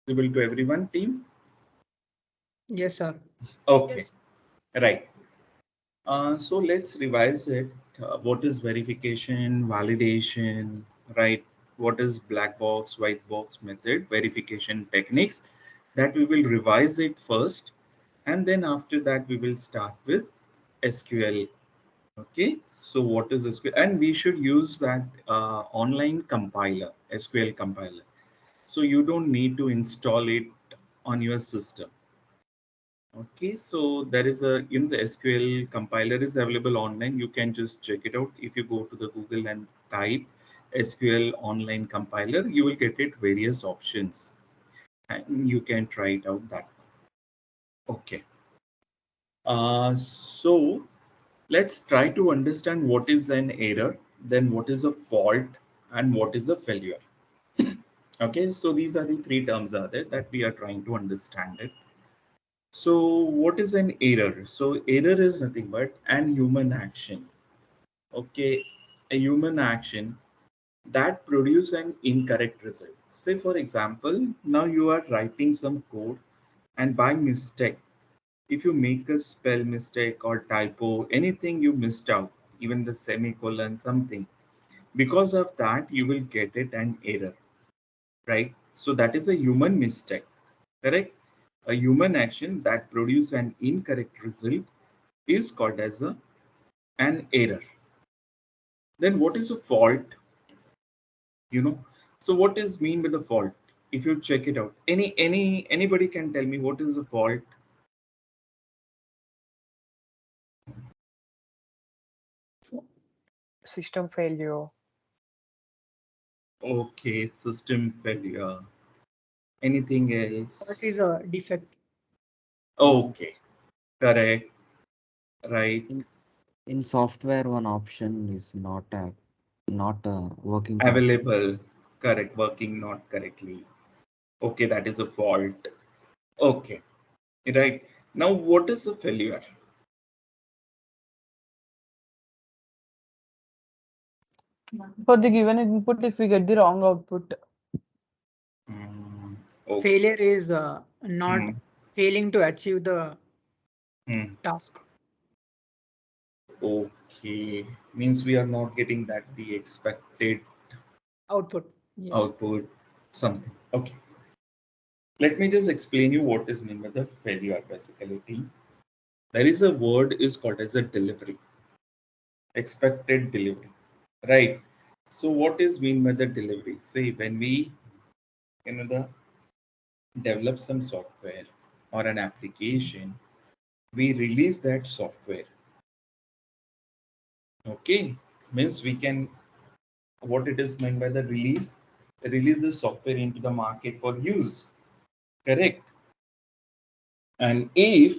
Visible to everyone, team? Yes, sir. Okay, yes. Right. So let's revise it. What is verification, validation, right? What is black box, white box method, verification techniques? That we will revise it first, and then after that we will start with SQL. Okay, so what is SQL? And we should use that online compiler, SQL compiler. So you don't need to install it on your system. Okay, so there is a the SQL compiler is available online. You can just check it out. If you go to the Google and type SQL online compiler, you will get it various options, and you can try it out that. Okay. So let's try to understand what is an error, then what is a fault, and what is a failure. Okay, so these are the three terms are there that we are trying to understand it. So what is an error? So error is nothing but an human action. Okay, a human action that produce an incorrect result. Say for example, now you are writing some code and by mistake, if you make a spell mistake or typo, anything you missed out, even the semicolon, something, because of that you will get it an error, right? So that is a human mistake, correct? A human action that produce an incorrect result is called as an error. Then what is a fault? You know, so what is mean with the fault? If you check it out, anybody can tell me what is a fault? System failure. Okay, system failure. Anything What is else? a defect? Okay, correct, right. In in software, one option is not working correctly. Available, correct, working not correctly. Okay, that is a fault. Okay, right. Now what is a failure? For the given input, if we get the wrong output. Mm, okay. Failure is not Mm, failing to achieve the mm. task. Okay, means we are not getting that the expected Output. Yes. output, something. Okay, let me just explain you what is meant by the failure. Basically, there is a word is called as a delivery, expected delivery, right? So what is mean by the delivery? Say when we the develop some software or an application, we release that software. Okay, means we can what it is meant by the release the software into the market for use, correct? And if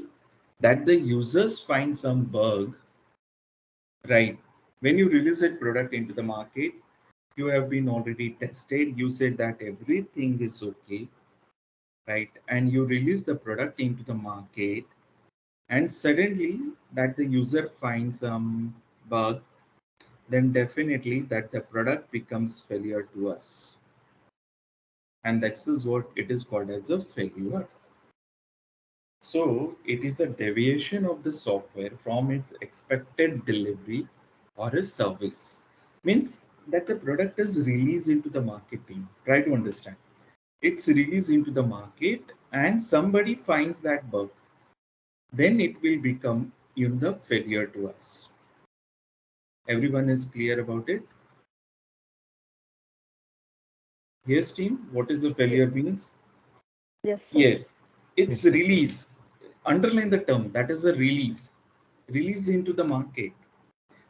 that the users find some bug, right, when you release that product into the market, you have been already tested, you said that everything is okay, right, and you release the product into the market, and suddenly that the user finds some bug, then definitely that the product becomes failure to us, and that is what it is called as a failure. So it is a deviation of the software from its expected delivery or a service. Means that the product is released into the marketing. Try to understand. It's released into the market and somebody finds that bug. Then it will become the failure to us. Everyone is clear about it? Yes, team. What is the Ye- failure means? Yes, sir. Yes, it's Yes, sir. release. Underline the term. That is a release. Release into the market.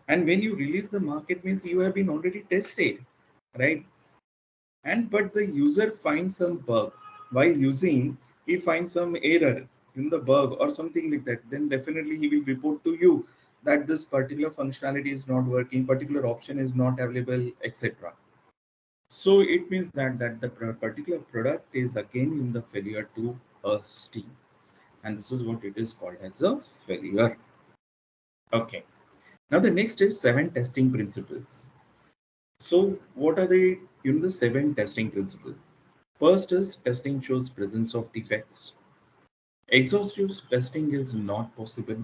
And when you release the market means you have been already tested, right? And but the user finds some bug while using, he finds some error in the bug or something like that, then definitely he will report to you that this particular functionality is not working, particular option is not available, etc. So it means that the particular product is again in the failure to us team, and this is what it is called as a failure. Okay, now the next is 7 testing principles. So what are the the 7 testing principles? First is testing shows presence of defects. Exhaustive testing is not possible.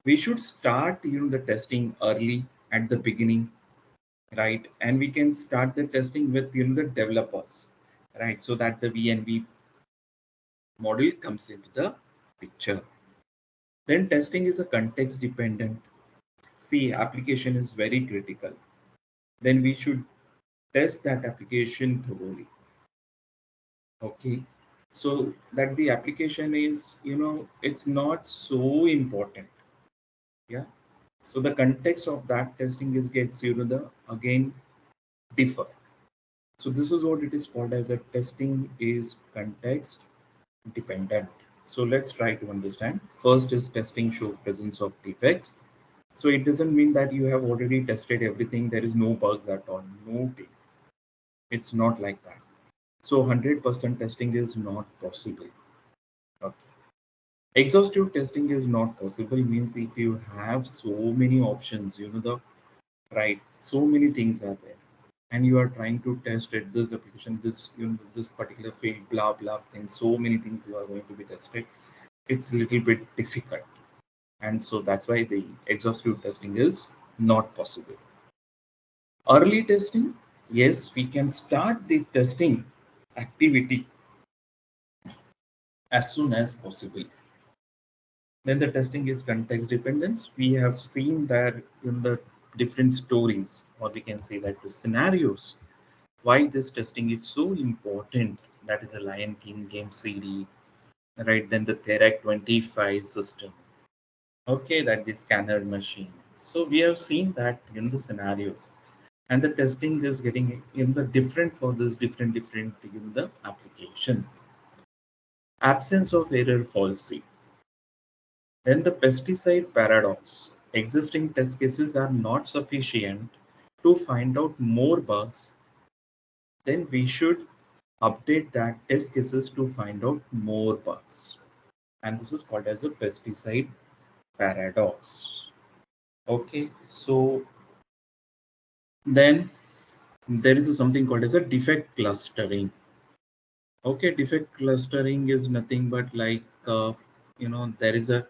We should start the testing early at the beginning, right? And we can start the testing with the developers, right? So that the VNV model comes into the picture. Then testing is a context dependent. See, application is very critical. Then we should test that application thoroughly. Okay. So that the application is, it's not so important. Yeah. So the context of that testing is gets, the again differ. So this is what it is called as a testing is context dependent. So let's try to understand. First is testing show presence of defects. So it doesn't mean that you have already tested everything. There is no bugs at all. No, it's not like that. So 100% testing is not possible. Okay. Exhaustive testing is not possible means if you have so many options, the right, so many things are there, and you are trying to test it, this application, this this particular field, blah blah things, so many things you are going to be tested. It's a little bit difficult, and so that's why the exhaustive testing is not possible. Early testing, yes, we can start the testing activity as soon as possible. Then the testing is context dependence. We have seen that in the different stories, or we can say that the scenarios, why this testing is so important. That is a Lion King game CD, right? Then the Therac 25 system. Okay, that the scanner machine. So we have seen that in the scenarios, and the testing is getting in the different for this different in the applications. Absence of error falsity. Then the pesticide paradox. Existing test cases are not sufficient to find out more bugs. Then we should update that test cases to find out more bugs. And this is called as a pesticide paradox. Okay, so then there is something called as a defect clustering. Okay, defect clustering is nothing but like, there is a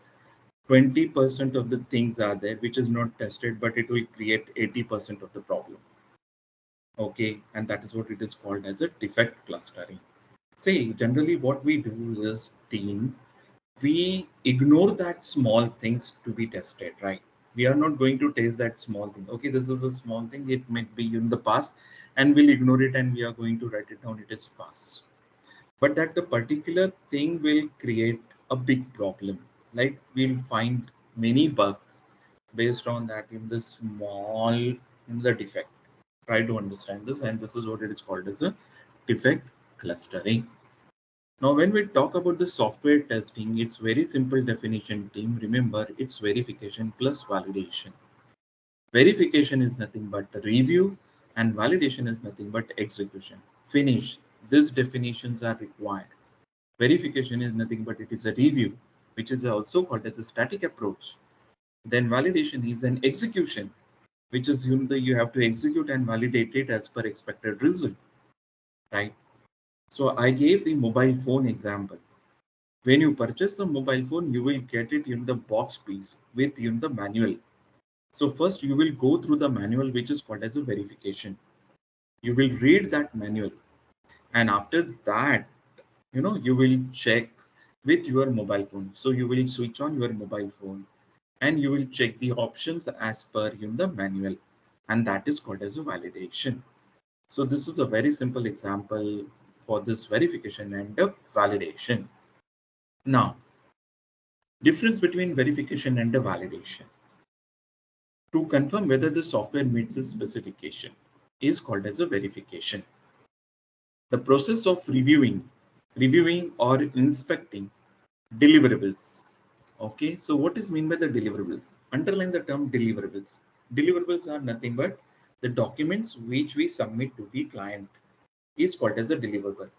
20% of the things are there which is not tested, but it will create 80% of the problem. Okay, and that is what it is called as a defect clustering. See, generally what we do is team, we ignore that small things to be tested, right? We are not going to test that small thing. Okay, this is a small thing, it might be in the past, and we'll ignore it and we are going to write it down, it is past. But that the particular thing will create a big problem. Like we'll find many bugs based on that in the small in the defect. Try to understand this, and this is what it is called as a defect clustering. Now, when we talk about the software testing, it's very simple definition, team. Remember, it's verification plus validation. Verification is nothing but review, and validation is nothing but execution. Finish. These definitions are required. Verification is nothing but it is a review, which is also called as a static approach. Then validation is an execution, which is you have to execute and validate it as per expected result, right? So I gave the mobile phone example. When you purchase a mobile phone, you will get it in the box piece with the manual. So first you will go through the manual, which is called as a verification. You will read that manual, and after that, you will check with your mobile phone. So you will switch on your mobile phone and you will check the options as per the manual, and that is called as a validation. So this is a very simple example for this verification and the validation. Now, difference between verification and the validation. To confirm whether the software meets the specification is called as a verification. The process of reviewing or inspecting deliverables. Okay, so what is mean by the deliverables? Underline the term deliverables. Deliverables are nothing but the documents which we submit to the client is called as a deliverable.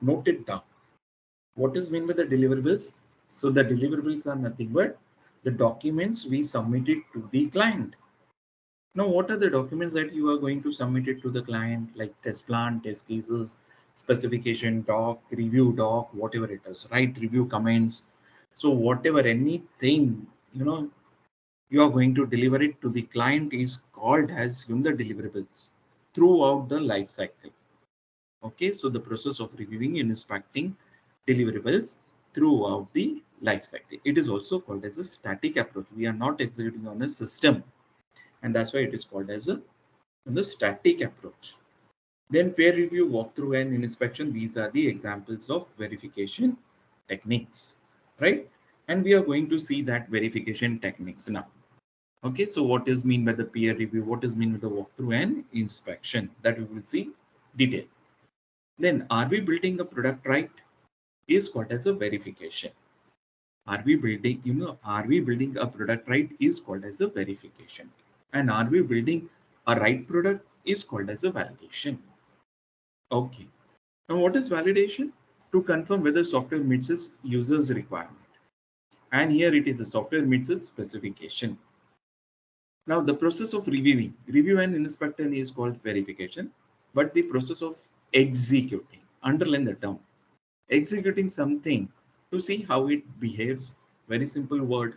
Note it down. What is mean by the deliverables? So the deliverables are nothing but the documents we submitted to the client. Now, what are the documents that you are going to submit it to the client, like test plan, test cases, specification doc, review doc, whatever it is, right? Review comments. So whatever, anything, you are going to deliver it to the client is called as the deliverables throughout the life cycle. Okay, so the process of reviewing and inspecting deliverables throughout the life cycle. It is also called as a static approach. We are not executing on a system, and that's why it is called as the static approach. Then peer review, walkthrough, and inspection. These are the examples of verification techniques, right? And we are going to see that verification techniques now. Okay, so what is mean by the peer review? What is mean by the walkthrough and inspection? That we will see detail. Then, are we building a product right? Is called as a verification. Are we building a product right? Is called as a verification. And are we building a right product? Is called as a validation. Okay. Now, what is validation? To confirm whether software meets its user's requirement. And here it is, the software meets its specification. Now, the process of review and inspection is called verification, but the process of executing, underline the term, executing something to see how it behaves, very simple word,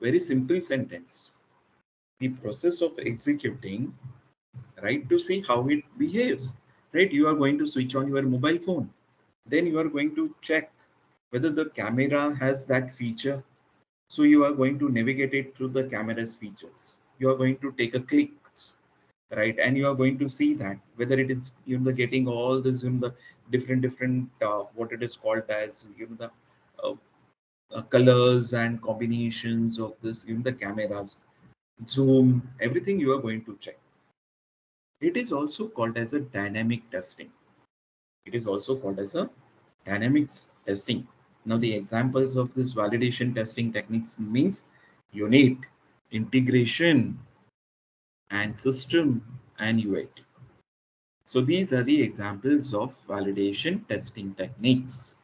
very simple sentence. The process of executing, right, to see how it behaves, right? You are going to switch on your mobile phone. Then you are going to check whether the camera has that feature. So you are going to navigate it through the camera's features. You are going to take a click, right? And you are going to see that whether it is getting all this the different what it is called as the uh, colors and combinations of this the cameras, zoom, everything you are going to check. It is also called as a dynamic testing. It is also called as a dynamics testing. Now the examples of this validation testing techniques means unit, integration, and system and UAT. So these are the examples of validation testing techniques,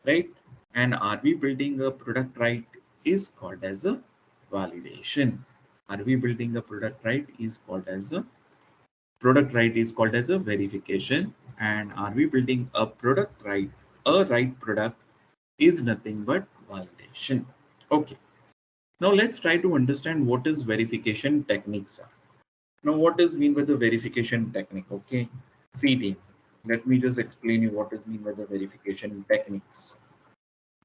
right? And are we building a product right is called as a validation. Are we building a product right is called as a verification. And are we building a product right, a right product is nothing but validation. Okay. Now let's try to understand what is verification techniques are. Now what is mean by the verification technique? Okay. CD. Let me just explain you what is mean by the verification techniques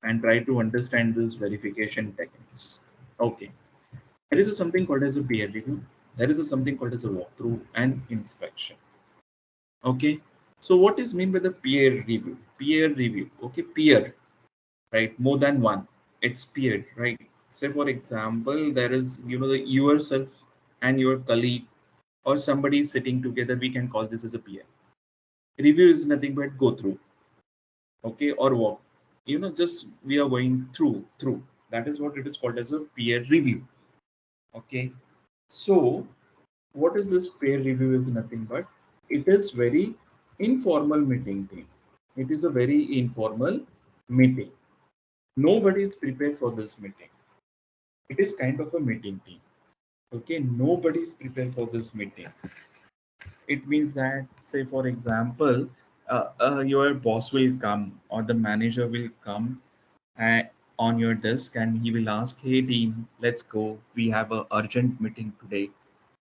and try to understand this verification techniques. Okay. There is something called as a peer review. There is something called as a walkthrough and inspection. Okay. So what is mean by the peer review? Peer review. Okay. Peer, right? More than one. It's peer, right? Say for example, there is the yourself and your colleague or somebody sitting together. We can call this as a peer. Review is nothing but go through, okay, or walk. Just we are going through. That is what it is called as a peer review. Okay. So what is this peer review is nothing but it is very informal meeting team. It is a very informal meeting. Nobody is prepared for this meeting. It is kind of a meeting team. Okay, nobody is prepared for this meeting. It means that, say for example, your boss will come or the manager will come uh, on your desk and he will ask, hey team, let's go, we have a urgent meeting today.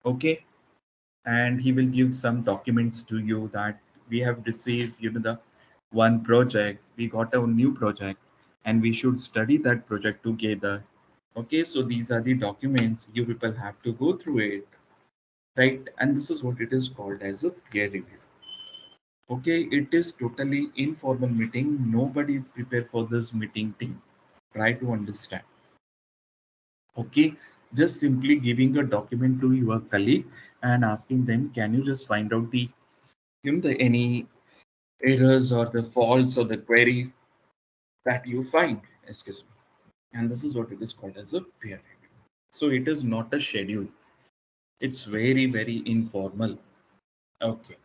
Okay. And he will give some documents to you that we have received the one project, we got a new project and we should study that project together. Okay, so these are the documents you people have to go through it, right? And this is what it is called as a peer review. Okay, it is totally informal meeting. Nobody is prepared for this meeting team. Try to understand. Okay, just simply giving a document to your colleague and asking them, can you just find out the any errors or the faults or the queries that you find, excuse me. And this is what it is called as a peer review. So it is not a schedule. It's very informal. Okay.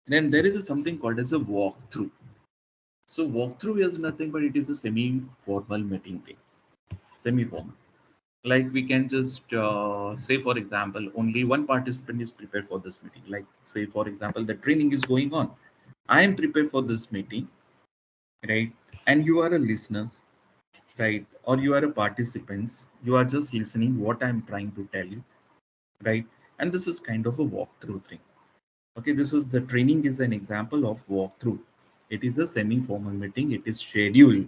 Then there is something called as a walkthrough. So walkthrough is nothing but it is a semi-formal meeting thing. Semi-formal. Like we can just say, for example, only one participant is prepared for this meeting. Like say, for example, the training is going on. I am prepared for this meeting, right? And you are a listeners, right? Or you are a participants. You are just listening what I'm trying to tell you, right? And this is kind of a walkthrough thing. Okay, this is the training is an example of walkthrough. It is a semi-formal meeting. It is scheduled,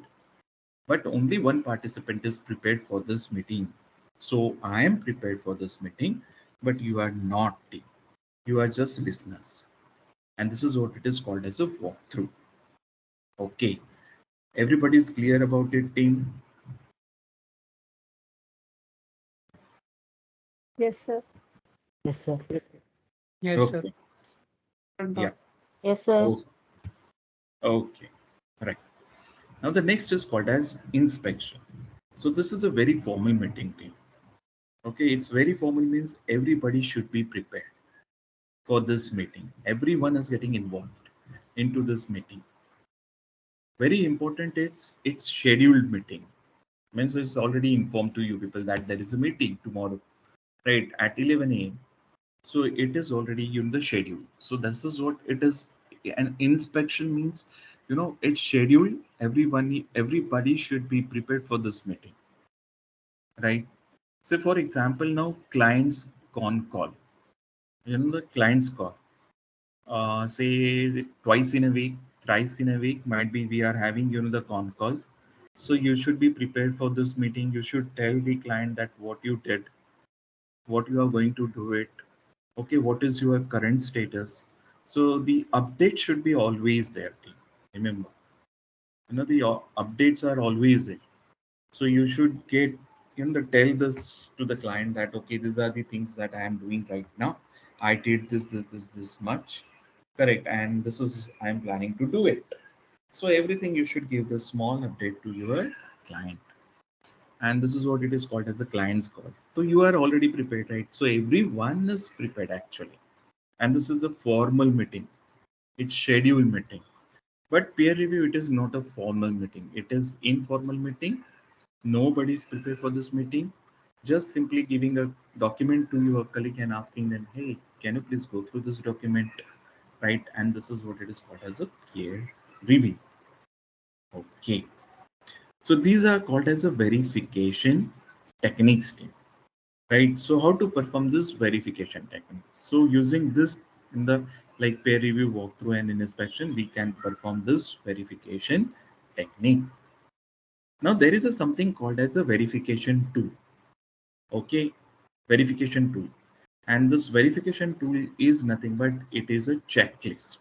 but only one participant is prepared for this meeting. So I am prepared for this meeting, but you are not. You are just listeners, and this is what it is called as a walkthrough. Okay, everybody is clear about it, team? Yes, sir. Yes, sir. Yes, sir. Okay, yeah. Yes, sir. Oh, okay, right. Now the next is called as inspection. So this is a very formal meeting, team. Okay, it's very formal means everybody should be prepared for this meeting. Everyone is getting involved into this meeting. Very important is it's scheduled meeting. Means it's already informed to you people that there is a meeting tomorrow, right, at 11 a.m. So it is already in the schedule. So this is what it is. An inspection means, it's scheduled. Everybody should be prepared for this meeting, right? So for example, now clients con call. The clients call. Say twice in a week, thrice in a week, might be we are having the con calls. So you should be prepared for this meeting. You should tell the client that what you did, what you are going to do it. Okay, what is your current status? So the update should be always there, team. Remember, the updates are always there. So you should get tell this to the client that okay, these are the things that I am doing right now. I did this much, correct, and this is I am planning to do it. So everything you should give the small update to your client, and this is what it is called as the client's call. So you are already prepared, right? So everyone is prepared actually, and this is a formal meeting. It's scheduled meeting. But peer review, it is not a formal meeting. It is informal meeting. Nobody is prepared for this meeting. Just simply giving a document to your colleague and asking them, hey, can you please go through this document, right? And this is what it is called as a peer review. Okay. So these are called as a verification techniques team, right? So how to perform this verification technique? So using this in the like peer review walkthrough and inspection, we can perform this verification technique. Now there is a something called as a verification tool. Okay, verification tool, and this verification tool is nothing but it is a checklist.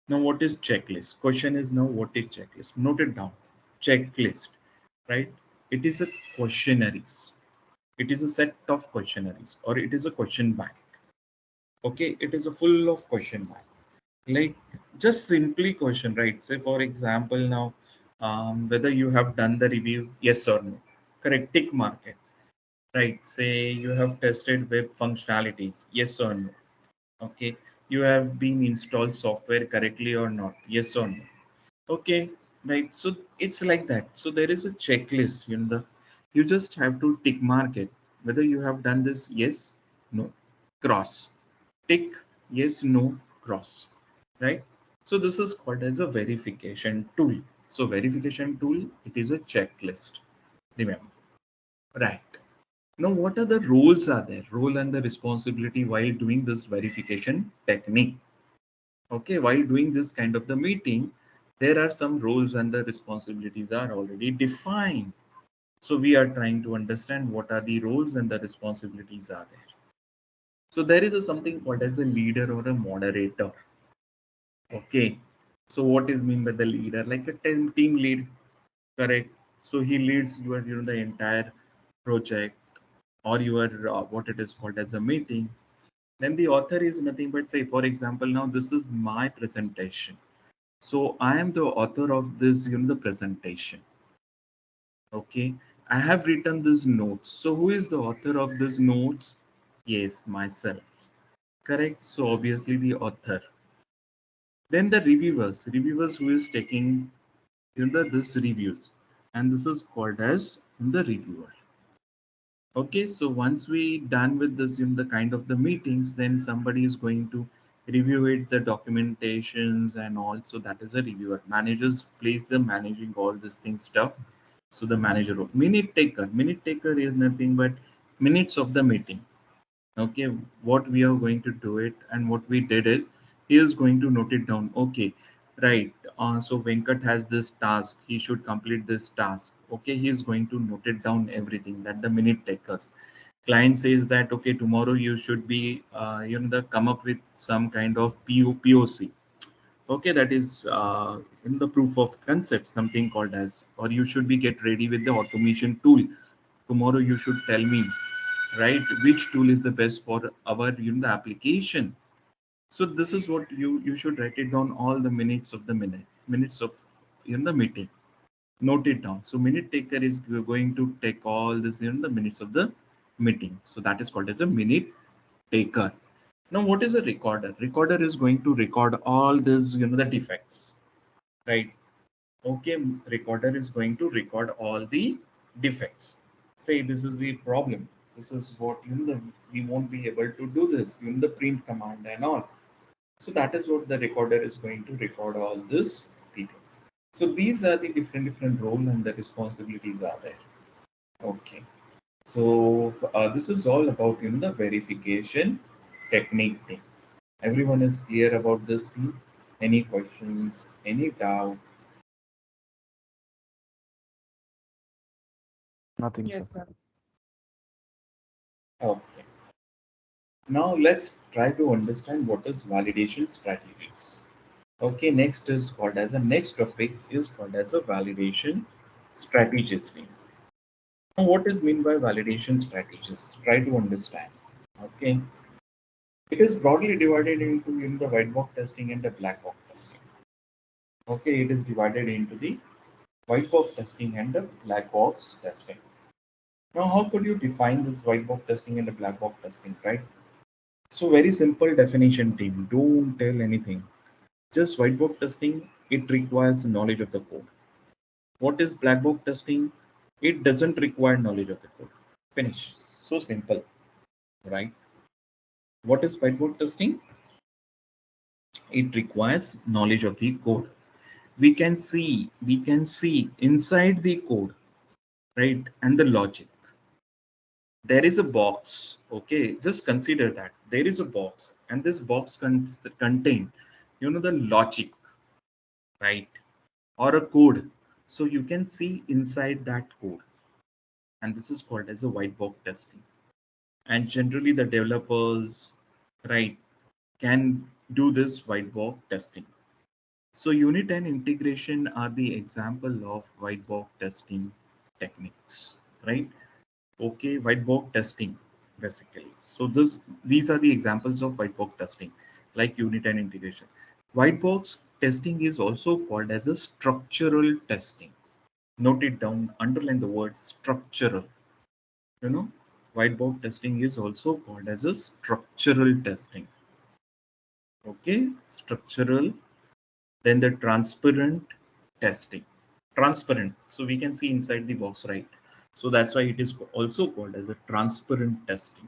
Now what is checklist? Question is now what is checklist? Note it down. Checklist, right? It is a questionnaires. It is a set of questionnaires, or it is a question bank. Okay, it is a full of question bank. Like just simply question, right? Say for example now, whether you have done the review, yes or no. Correct, tick mark it. Right, say you have tested web functionalities, yes or no. Okay, you have been installed software correctly or not, yes or no. Okay, right, so it's like that. So there is a checklist, you just have to tick mark it whether you have done this, yes, no, cross, tick, yes, no, cross, right? So this is called as a verification tool. So verification tool, it is a checklist, remember, right? Now, what are the roles are there? Role and the responsibility while doing this verification technique. Okay, while doing this kind of the meeting, there are some roles and the responsibilities are already defined. So we are trying to understand what are the roles and the responsibilities are there. So there is a something called as a leader or a moderator. Okay, so what is mean by the leader? Like a team lead, correct? So he leads your the entire project, or your what it is called as a meeting. Then the author is nothing but, say for example, now this is my presentation, so I am the author of this the presentation. Okay, I have written this notes, so who is the author of this notes? Yes, myself, correct. So obviously the author. Then the reviewers who is taking this reviews, and this is called as the reviewer. Okay, so once we done with this the kind of the meetings, then somebody is going to review it, the documentations and all. So that is a reviewer. Managers place the managing all this thing stuff. So the manager of minute taker is nothing but minutes of the meeting. Okay, what we are going to do it, and what we did is he is going to note it down. Okay, right. So Venkat has this task, he should complete this task. Okay, he is going to note it down everything that the minute takers. Client says that okay, tomorrow you should be come up with some kind of POC. Okay, that is in the proof of concept, something called as, or you should be get ready with the automation tool. Tomorrow you should tell me, right, which tool is the best for our the application. So this is what you should write it down, all the minutes of the minutes of the meeting. Note it down. So minute taker is going to take all this the minutes of the meeting. So that is called as a minute taker. Now what is a recorder? Recorder is going to record all this the defects, right? Okay, recorder is going to record all the defects. Say this is the problem, this is what we won't be able to do this in the print command and all. So that is what the recorder is going to record all this detail. So these are the different role and the responsibilities are there. Okay, so this is all about the verification technique thing. Everyone is clear about this thing? Any questions, any doubt? Nothing, sir. Yes, sir. Okay. Now let's try to understand what is validation strategies. Okay, next is called as a next topic is called as a validation strategies. Now, what is mean by validation strategies? Try to understand. Okay, it is broadly divided into the white box testing and the black box testing. Okay, it is divided into the white box testing and the black box testing. Now, how could you define this white box testing and the black box testing, right? So very simple definition, team. Don't tell anything. Just white box testing, it requires knowledge of the code. What is black box testing? It doesn't require knowledge of the code. Finish. So simple, right? What is white box testing? It requires knowledge of the code. We can see inside the code, right? And the logic. There is a box. Okay, just consider that there is a box, and this box contain the logic, right? Or a code. So you can see inside that code, and this is called as a white box testing. And generally the developers, right, can do this white box testing. So unit and integration are the example of white box testing techniques, right? Okay, white box testing basically. So these are the examples of white box testing, like unit and integration. White box testing is also called as a structural testing. Note it down, underline the word structural. White box testing is also called as a structural testing. Okay, structural. Then the transparent testing. Transparent. So we can see inside the box, right? So that's why it is also called as a transparent testing.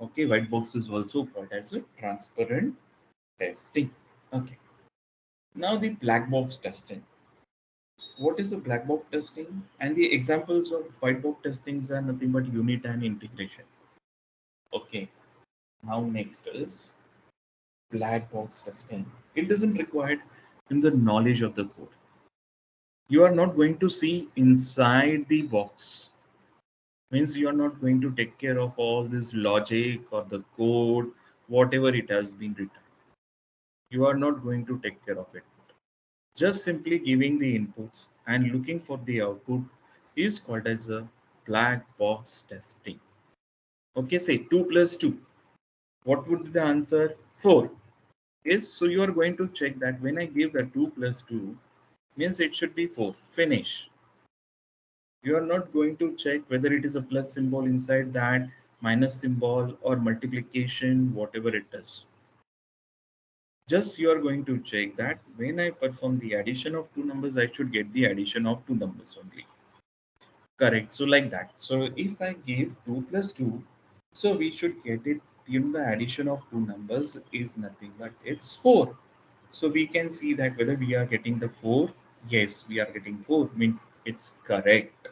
Okay, white box is also called as a transparent testing. Okay. Now the black box testing. What is a black box testing? And the examples of white box testings are nothing but unit and integration. Okay. Now next is black box testing. It doesn't require in the knowledge of the code. You are not going to see inside the box. Means you are not going to take care of all this logic or the code, whatever it has been written. You are not going to take care of it. Just simply giving the inputs and looking for the output is called as a black box testing. Okay, say 2 plus 2. What would be the answer? 4. Yes, so you are going to check that when I give the 2 plus 2, means it should be 4. Finish. You are not going to check whether it is a plus symbol inside that, minus symbol, or multiplication, whatever it is. Just you are going to check that when I perform the addition of two numbers, I should get the addition of two numbers only. Correct. So like that. So if I give 2 plus 2, so we should get it the addition of two numbers is nothing but it's 4. So we can see that whether we are getting the 4, yes, we are getting 4, means it's correct.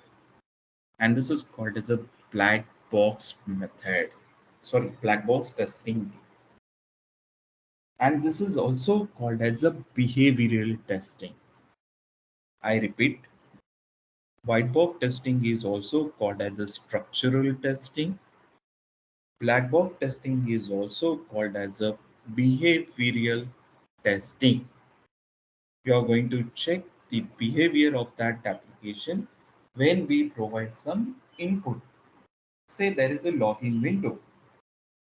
And this is called as a black box method. Sorry, black box testing. And this is also called as a behavioral testing. I repeat, white box testing is also called as a structural testing. Black box testing is also called as a behavioral testing. You are going to check the behavior of that application when we provide some input. Say there is a login window,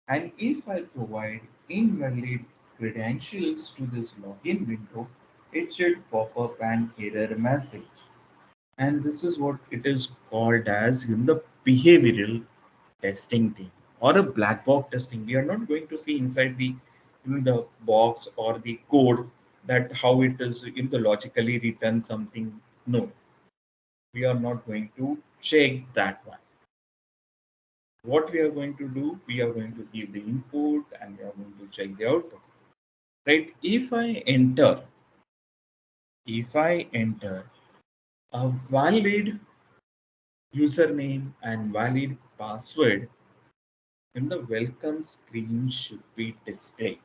and if I provide invalid credentials to this login window, it should pop up an error message. And this is what it is called as in the behavioral testing team or a black box testing. We are not going to see inside the the box or the code that how it is in the logically written something. No, we are not going to check that one. What we are going to do, we are going to give the input and we are going to check the output. Right? If I enter a valid username and valid password, then the welcome screen should be displayed.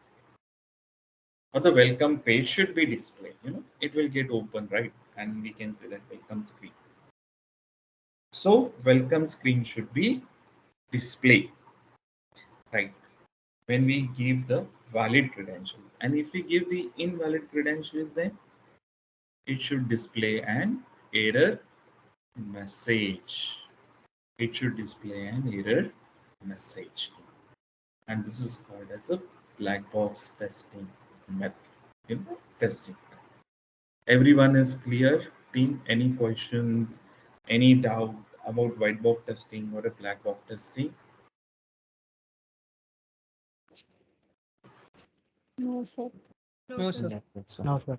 Or the welcome page should be displayed. It will get open, right? And we can say that welcome screen. So welcome screen should be displayed, right? When we give the valid credentials. And if we give the invalid credentials, then it should display an error message. It should display an error message. And this is called as a black box testing method. Testing. Everyone is clear? Team, any questions, any doubt about white box testing or a black box testing? No, sir. No, sir. No, sir.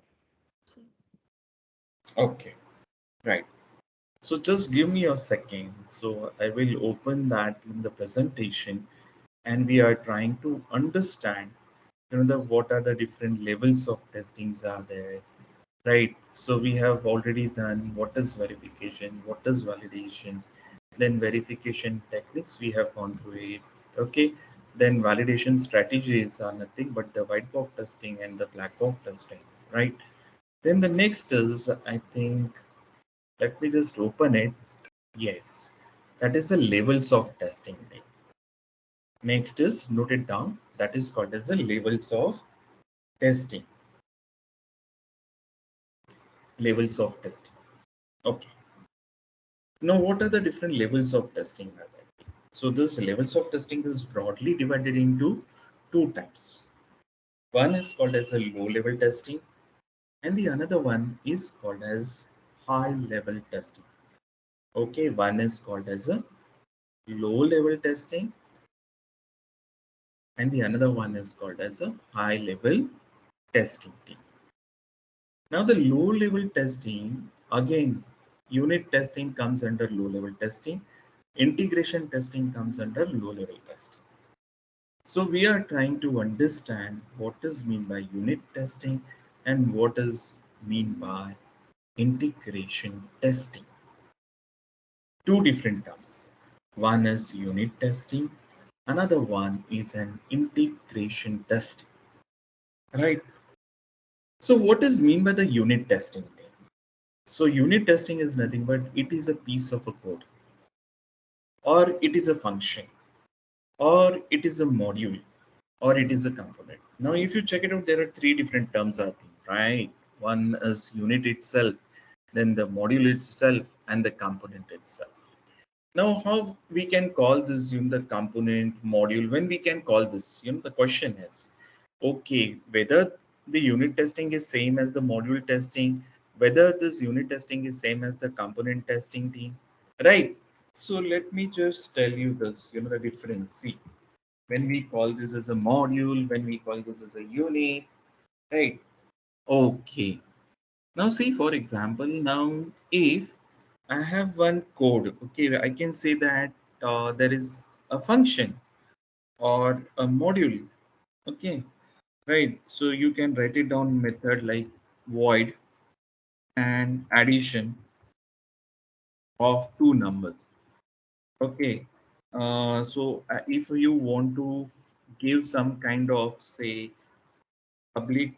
Okay, right. So just give me a second. So I will open that in the presentation and we are trying to understand what are the different levels of testings are there, right? So we have already done what is verification, what is validation, then verification techniques we have gone through it. Okay, then validation strategies are nothing but the white box testing and the black box testing, right? Then the next is, I think, let me just open it. Yes, that is the levels of testing. Next is, note it down, that is called as the levels of testing. Levels of testing. Okay. Now, what are the different levels of testing? So this levels of testing is broadly divided into two types. One is called as a low level testing and the another one is called as high level testing. Okay, one is called as a low level testing and the another one is called as a high level testing. Now the low level testing, again, unit testing comes under low level testing, integration testing comes under low level testing. So we are trying to understand what is meant by unit testing and what is meant by integration testing. Two different terms. One is unit testing, another one is an integration testing. Right? So what is mean by the unit testing thing? So unit testing is nothing but it is a piece of a code or it is a function or it is a module or it is a component. Now, if you check it out, there are three different terms, I think, right? One is unit itself, then the module itself, and the component itself. Now, how we can call this the component module? When we can call this, the question is, okay, whether the unit testing is same as the module testing, whether this unit testing is same as the component testing team, right? So let me just tell you this, the difference. See, when we call this as a module, when we call this as a unit, right? Okay. Now see, for example, now if I have one code, okay, I can say that there is a function. or a module. Okay, right. So you can write it down method like void and addition of two numbers. Okay. So if you want to give some kind of say public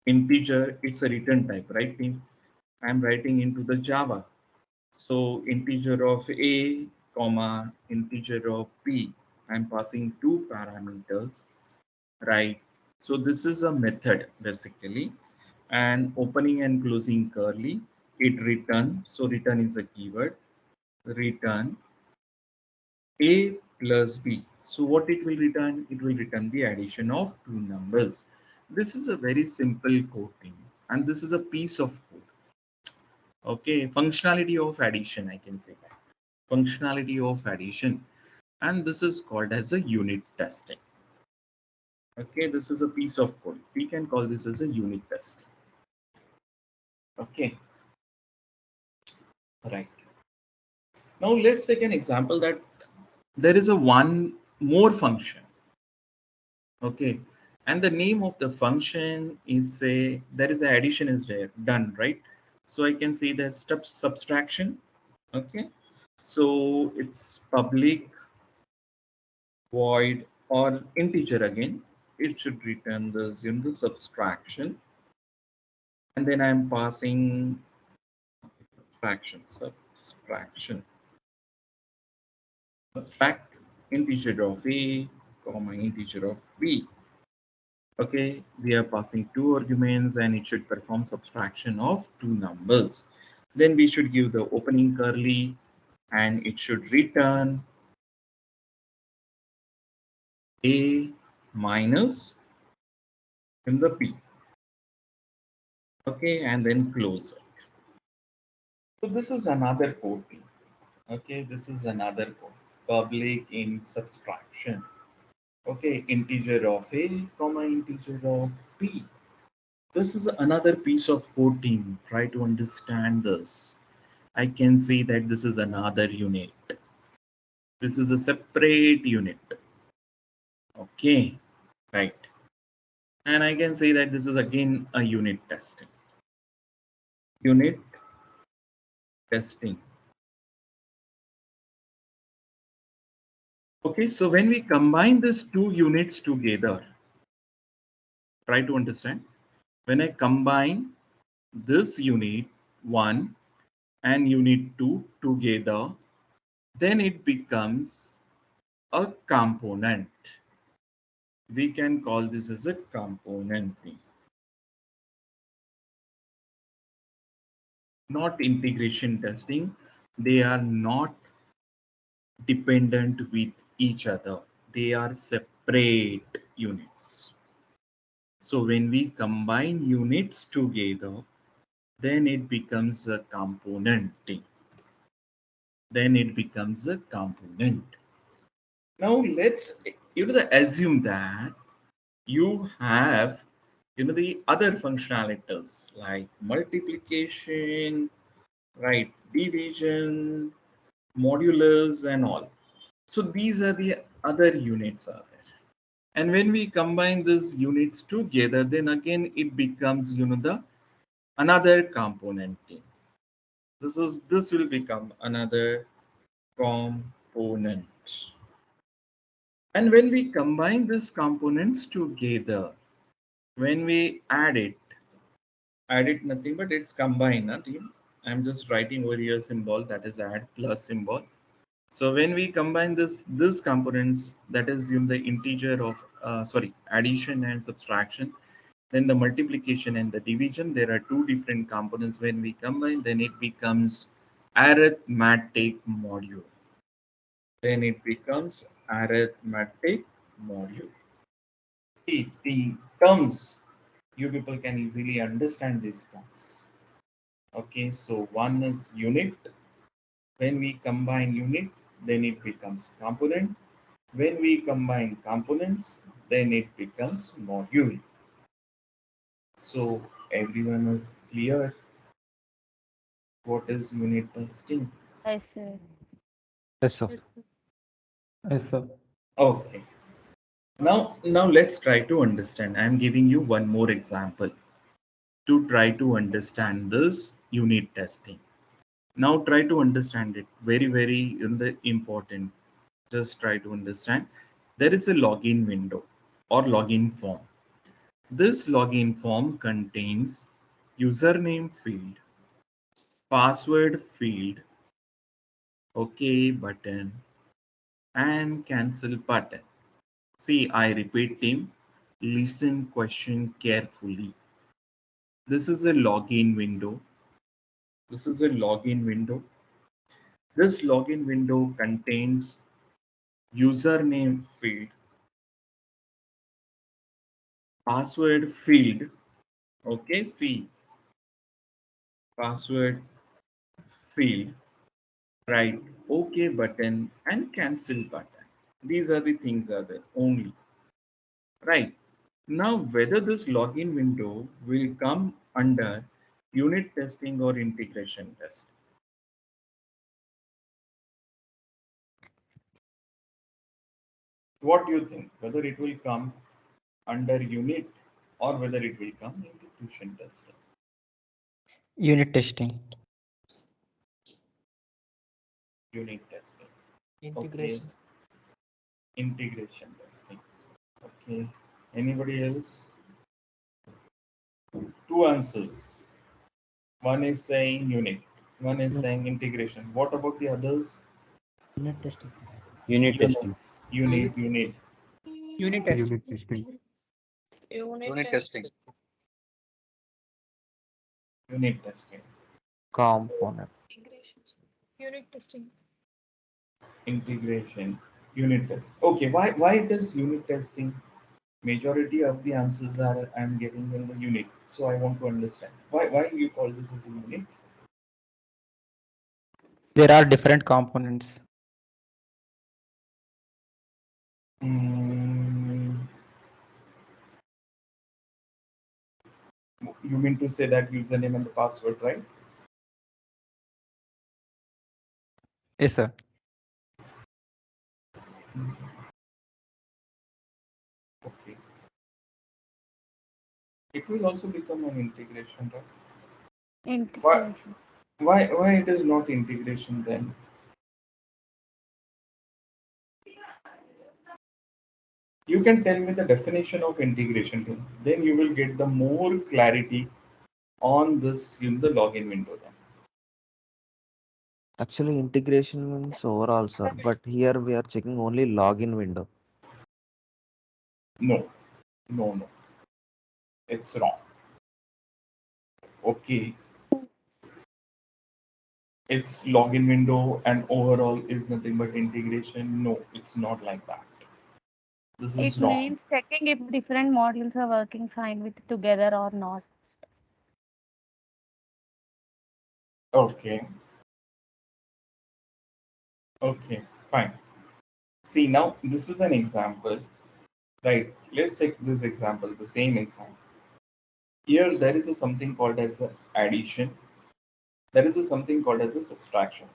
integer, it's a return type, right, team? I'm writing into the Java. So integer of a, comma, integer of b. I'm passing two parameters, right? So this is a method basically, and opening and closing curly, it return. So return is a keyword. Return a plus b. So what it will return? It will return the addition of two numbers. This is a very simple coding, and this is a piece of code. Okay, functionality of addition, I can say that. Functionality of addition, and this is called as a unit testing. Okay, this is a piece of code. We can call this as a unit test. Okay, right. Now let's take an example that there is a one more function. Okay, and the name of the function is say there is an addition is there done, right? So I can say the step subtraction. Okay, so it's public void or integer again. It should return the the subtraction, and then I'm passing subtraction, subtract integer of a, comma integer of b. Okay, we are passing two arguments and it should perform subtraction of two numbers. Then we should give the opening curly and it should return a minus in the b. Okay, and then close it. So this is another code. Okay, this is another code. Public in subtraction. Okay, integer of a, comma integer of b. This is another piece of code, team. Try to understand this. I can say that this is another unit. This is a separate unit. Okay, right. And I can say that this is again a unit testing. Unit testing. Okay, so when we combine these two units together, try to understand. When I combine this unit 1 and unit 2 together, then it becomes a component. We can call this as a component, not integration testing. They are not dependent with each other. They are separate units. So when we combine units together, then it becomes a component. Then it becomes a component. Now let's assume that you have the other functionalities like multiplication, right, division, modulus and all. So these are the other units are there. And when we combine these units together, then again it becomes the another component. This will become another component. And when we combine these components together, when we add it nothing but it's combined, team. I'm just writing over here symbol, that is add plus symbol. So when we combine this components, that is the integer of addition and subtraction, then the multiplication and the division, there are two different components. When we combine, then it becomes arithmetic module. Then it becomes arithmetic module. See, the terms, you people can easily understand these terms. Okay, so one is unit. When we combine unit, then it becomes component. When we combine components, then it becomes module. So everyone is clear what is unit testing? I see. Yes, sir. Yes, sir. Okay. Now let's try to understand. I'm giving you one more example to try to understand this unit testing. Now try to understand it. Very important. Just try to understand. There is a login window or login form. This login form contains username field, password field, OK button, and cancel button. See, I repeat, team, listen question carefully. This is a login window. This is a login window. This login window contains username field, password field. Okay, see, password field, right? OK button and cancel button. These are the things are there only, right? Now, whether this login window will come under unit testing or integration test. What do you think? Whether it will come under unit or whether it will come integration testing? Unit testing. Unit testing. Integration. Okay. Integration testing. Okay. Anybody else? Two answers. One is saying unit. One is saying integration. What about the others? Unit testing. Unit You know, testing. unit. Unit test. Unit testing. Unit testing. Unit testing. Component. Unit testing. Integration. Unit test. Okay. Why it is unit testing? Majority of the answers are I'm getting in the unit. So I want to understand. Why you call this as a unit? There are different components. Mm, you mean to say that username and the password, right? Yes, sir. Okay. It will also become an integration, right? Why Integration. why it is not integration then? You can tell me the definition of integration then you will get the more clarity on this in the login window then. Actually, integration means overall, sir. But here we are checking only login window. No, no. It's wrong. Okay. It's login window and overall is nothing but integration. No, it's not like that. This It is wrong. means checking if different modules are working fine with together or not. Okay. Okay, fine. See, now this is an example, right? Let's take this example, the same example. Here, there is a something called as a addition. There is a something called as a subtraction.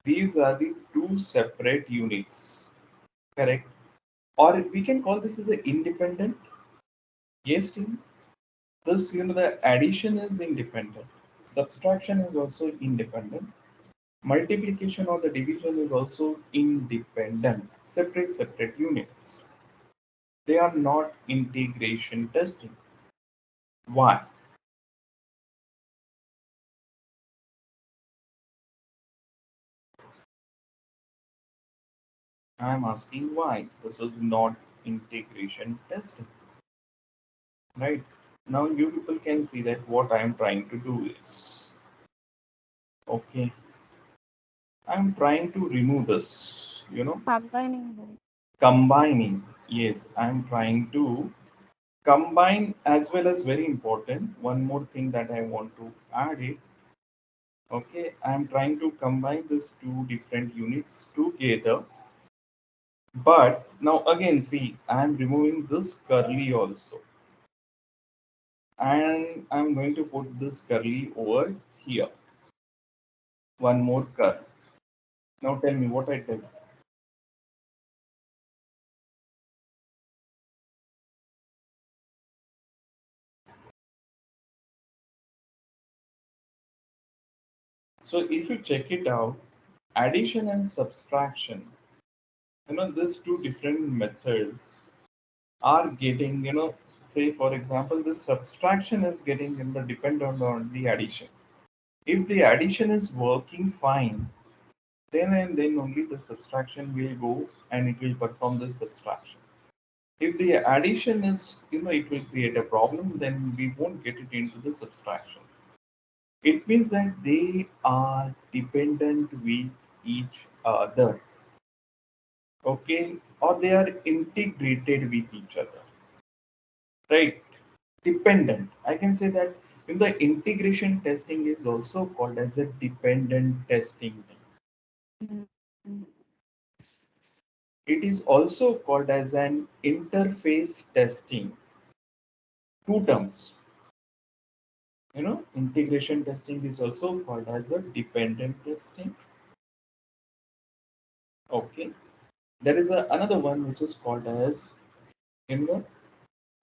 These are the two separate units, correct? Or we can call this as an independent. Yes, team. This, the addition is independent. Subtraction is also independent. Multiplication or the division is also independent, separate units. They are not integration testing. Why? I'm asking why. This is not integration testing. Right? Now you people can see that what I am trying to do is, okay, I'm trying to remove this, Combining them. combining. Yes, I'm trying to combine as well as very important. One more thing that I want to add it. Okay, I'm trying to combine these two different units together. But now again, see, I'm removing this curly also. And I'm going to put this curly over here. One more curl. Now tell me what I did. So if you check it out, addition and subtraction, these two different methods are getting, say for example, the subtraction is getting dependent on the addition. If the addition is working fine, then and then only the subtraction will go and it will perform the subtraction. If the addition is, it will create a problem, then we won't get it into the subtraction. It means that they are dependent with each other, okay, or they are integrated with each other, right? Dependent. I can say that in the integration testing is also called as a dependent testing. It is also called as an interface testing. Two terms. Integration testing is also called as a dependent testing. Okay. There is another one which is called as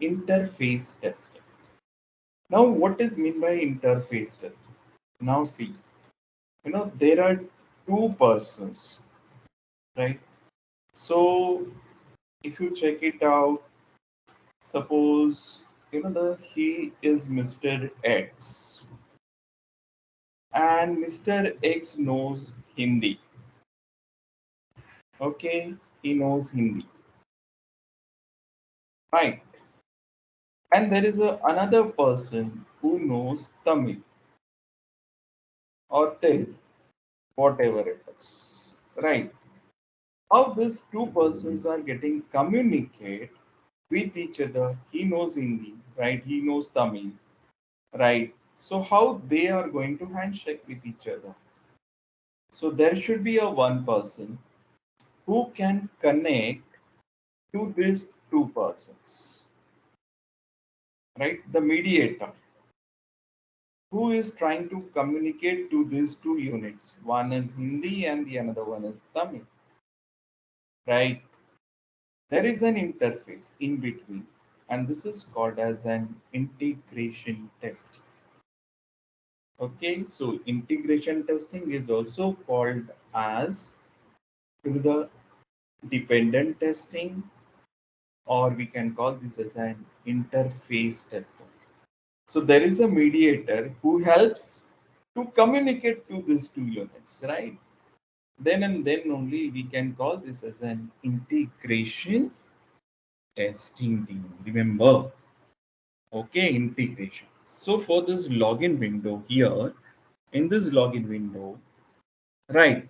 interface testing. Now, what is meant by interface testing? Now, see, there are two persons, right? So, if you check it out, suppose he is Mr. X, and Mr. X knows Hindi. Okay, he knows Hindi, right? And there is another person who knows Tamil or Telugu, whatever it is, right? How these two persons are getting communicate with each other? He knows Hindi, right? He knows Tamil, right? So how they are going to handshake with each other? So there should be a one person who can connect to these two persons, right? The mediator who is trying to communicate to these two units. One is Hindi and the another one is Tamil, right? There is an interface in between, and this is called as an integration test. Okay, so integration testing is also called as the dependent testing, or we can call this as an interface testing. So there is a mediator who helps to communicate to these two units, right? Then and then only we can call this as an integration testing team. Remember, okay, integration. So for this login window here, in this login window, right,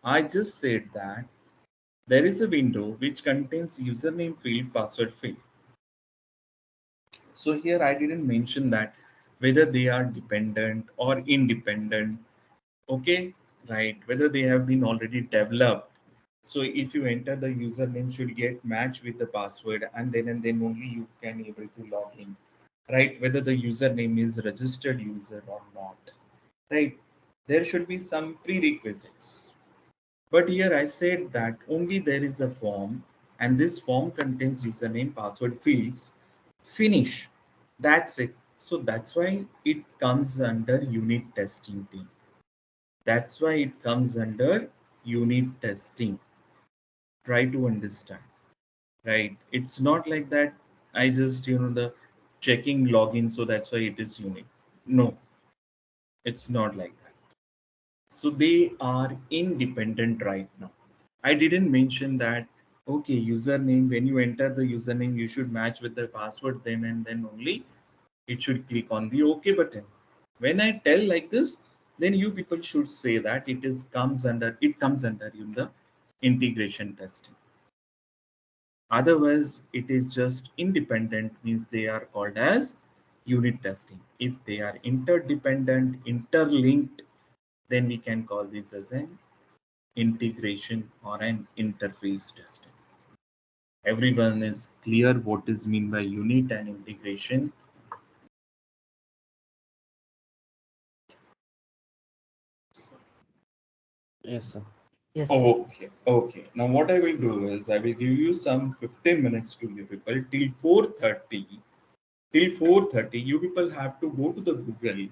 I just said that there is a window which contains username field, password field. So here I didn't mention that whether they are dependent or independent, okay, right, whether they have been already developed. So if you enter the username should get matched with the password, and then only you can able to log in, right? Whether the username is registered user or not, right? There should be some prerequisites. But here I said that only there is a form, and this form contains username, password fields, finish. That's it. So that's why it comes under unit testing team. That's why it comes under unit testing. Try to understand, right? It's not like that I just, the checking login, so that's why it is unit. No, it's not like that. So they are independent right now. I didn't mention that, okay, username, when you enter the username, you should match with the password then and then only it should click on the OK button. When I tell like this, then you people should say that it comes under the integration testing. Otherwise, it is just independent, means they are called as unit testing. If they are interdependent, interlinked, then we can call this as an integration or an interface testing. Everyone is clear what is meant by unit and integration? Yes, sir. Yes. Okay. Now what I will do is I will give you some 15 minutes to you people till 4:30. Till 4:30, you people have to go to the Google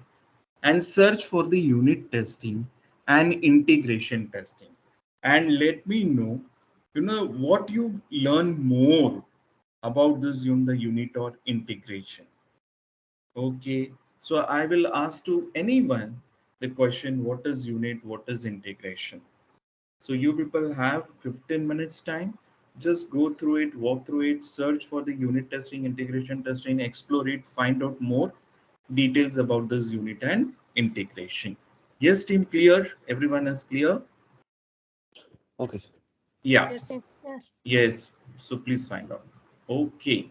and search for the unit testing and integration testing. And let me know, what you learn more about this the unit or integration. Okay, so I will ask to anyone the question, what is unit, what is integration? So you people have 15 minutes time. Just go through it, walk through it, search for the unit testing, integration testing, explore it, find out more details about this unit and integration. Yes, team, clear? Everyone is clear? Okay. Yeah. Yes, sir. Yes. So please find out. Okay.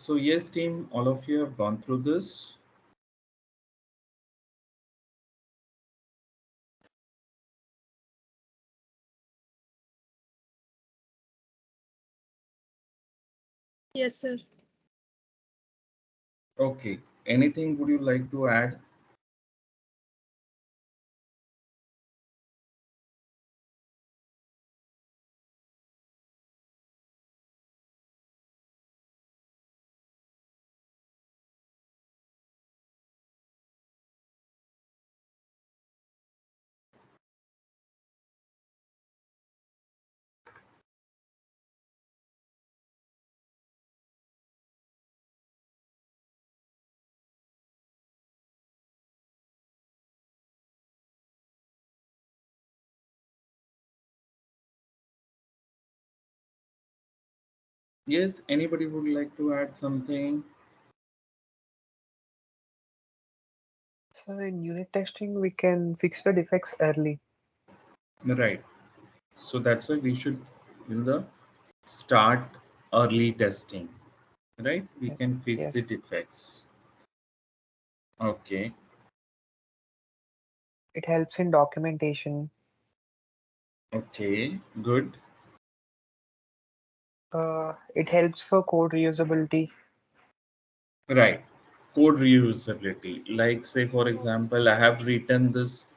So yes, team, all of you have gone through this. Yes, sir. Okay. Anything would you like to add? Yes, anybody would like to add something? So in unit testing, we can fix the defects early. Right. So that's why we should in the start early testing, right? We Yes. can fix the Yes. defects. Okay. It helps in documentation. Okay. Good. It helps for code reusability. Right. Code reusability. Like say for example, I have written this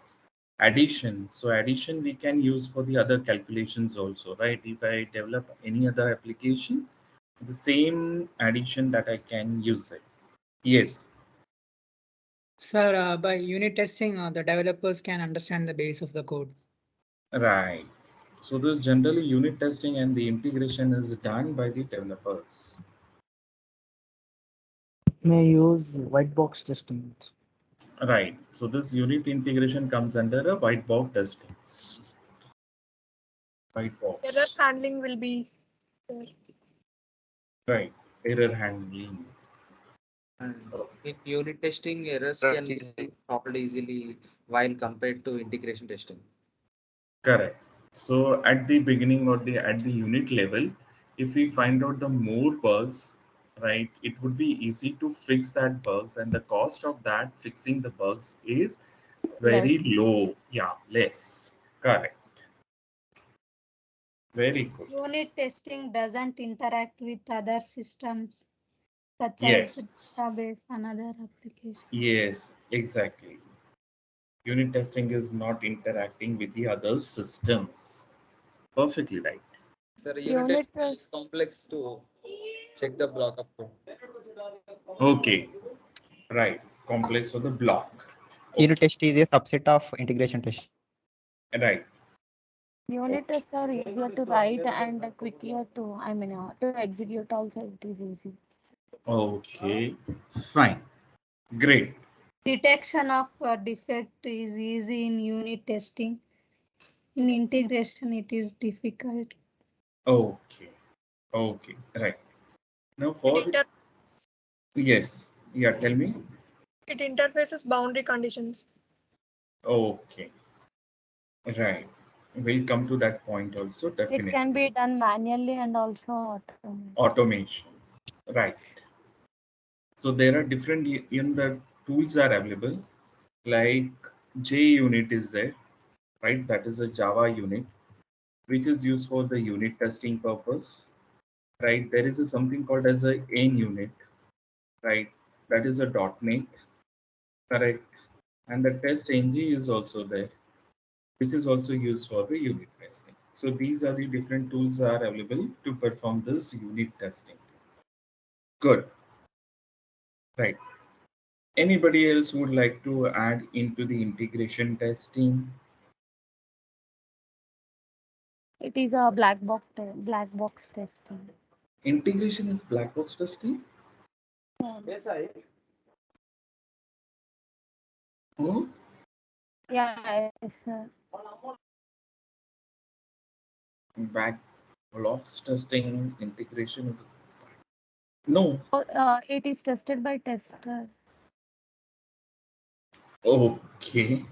addition. So addition we can use for the other calculations also, right? If I develop any other application, the same addition that I can use it. Yes. Sir, by unit testing, the developers can understand the base of the code. Right. So this generally unit testing and the integration is done by the developers. May use white box testing. Right. So this unit integration comes under a white box testing. White Error box. handling will be there. Right. Error handling. And in unit testing, errors can be solved easily while compared to integration testing. Correct. So at the beginning or the at the unit level, if we find out the more bugs, right, it would be easy to fix that bugs, and the cost of that fixing the bugs is very Less. low. Yeah, less. Correct. Very good. Unit testing doesn't interact with other systems such as Yes. database and other applications. Yes, exactly. Unit testing is not interacting with the other systems. Perfectly right. Sir, unit Unit testing is test. complex to check the block of code. Okay. Right. Complex of the block. Unit test is a subset of integration test. Right. Unit Okay. tests are easier to write and quicker to, to execute also it is easy. Okay. Fine. Great. Detection of a defect is easy in unit testing. In integration, it is difficult. Okay. Okay. Right. Now for yes. Yeah. Tell me. It interfaces boundary conditions. Okay. Right. We'll come to that point also. It can Definitely. be done manually and also automated. Automation. Right. So there are different in the tools are available. Like JUnit is there, right? That is a Java unit, which is used for the unit testing purpose, right? There is a something called as a NUnit, right? That is a .NET, correct? And the test ng is also there, which is also used for the unit testing. So these are the different tools that are available to perform this unit testing. Good, right? Anybody else would like to add into the integration testing? It is a black box testing. Integration is black box testing? Oh, Yeah, yes, sir. black box testing integration is no. It is tested by tester. Okay.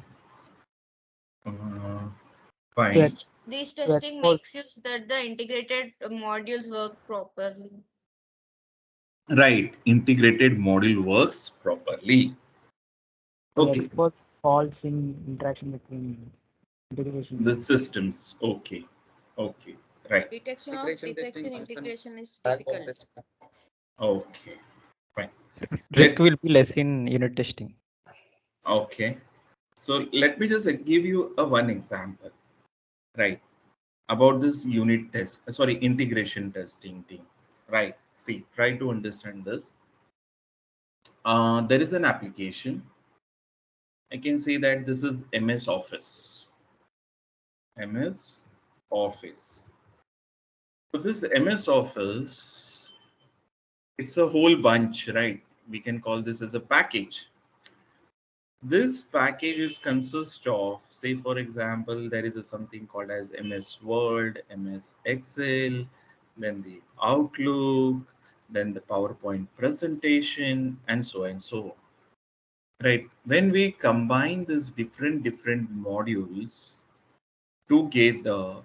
Fine. Yeah. This testing makes sure that the integrated modules work properly. Right, integrated module works properly. We Okay, expose faults in interaction between integration. the systems. Okay, okay, right. Detection of Integration defects testing in person integration is back bone difficult. testing. Okay, fine. Risk Let will be less in unit testing. okay. So let me just give you a one example, right, about this unit test. Sorry, integration testing thing. Right. See, try to understand this. There is an application. I can say that this is MS Office. MS Office. So this MS Office, it's a whole bunch, right? We can call this as a package. This package is consist of, say for example, there is a something called as MS Word, MS Excel, then the Outlook, then the PowerPoint presentation, and so on and so on. Right. When we combine these different modules together,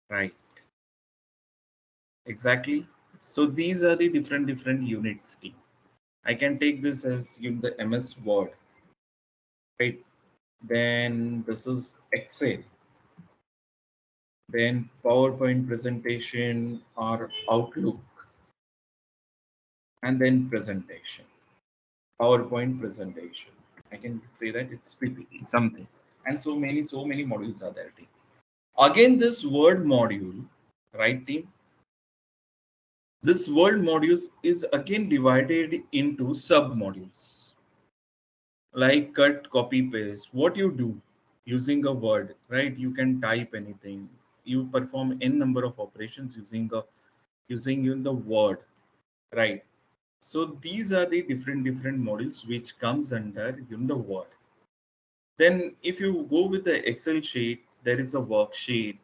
right? Exactly. So these are the different units. Team. I can take this as the MS Word, right? Then this is Excel, then PowerPoint presentation or Outlook, and then presentation, PowerPoint presentation. I can say that it's PPT, something. And so many modules are there, team. Again, this Word module, right, team? This Word modules is again divided into sub modules. Like cut, copy, paste. What you do using a word, right? You can type anything. You perform n number of operations using in the word, right? So these are the different modules which comes under in the word. Then if you go with the Excel sheet, there is a worksheet,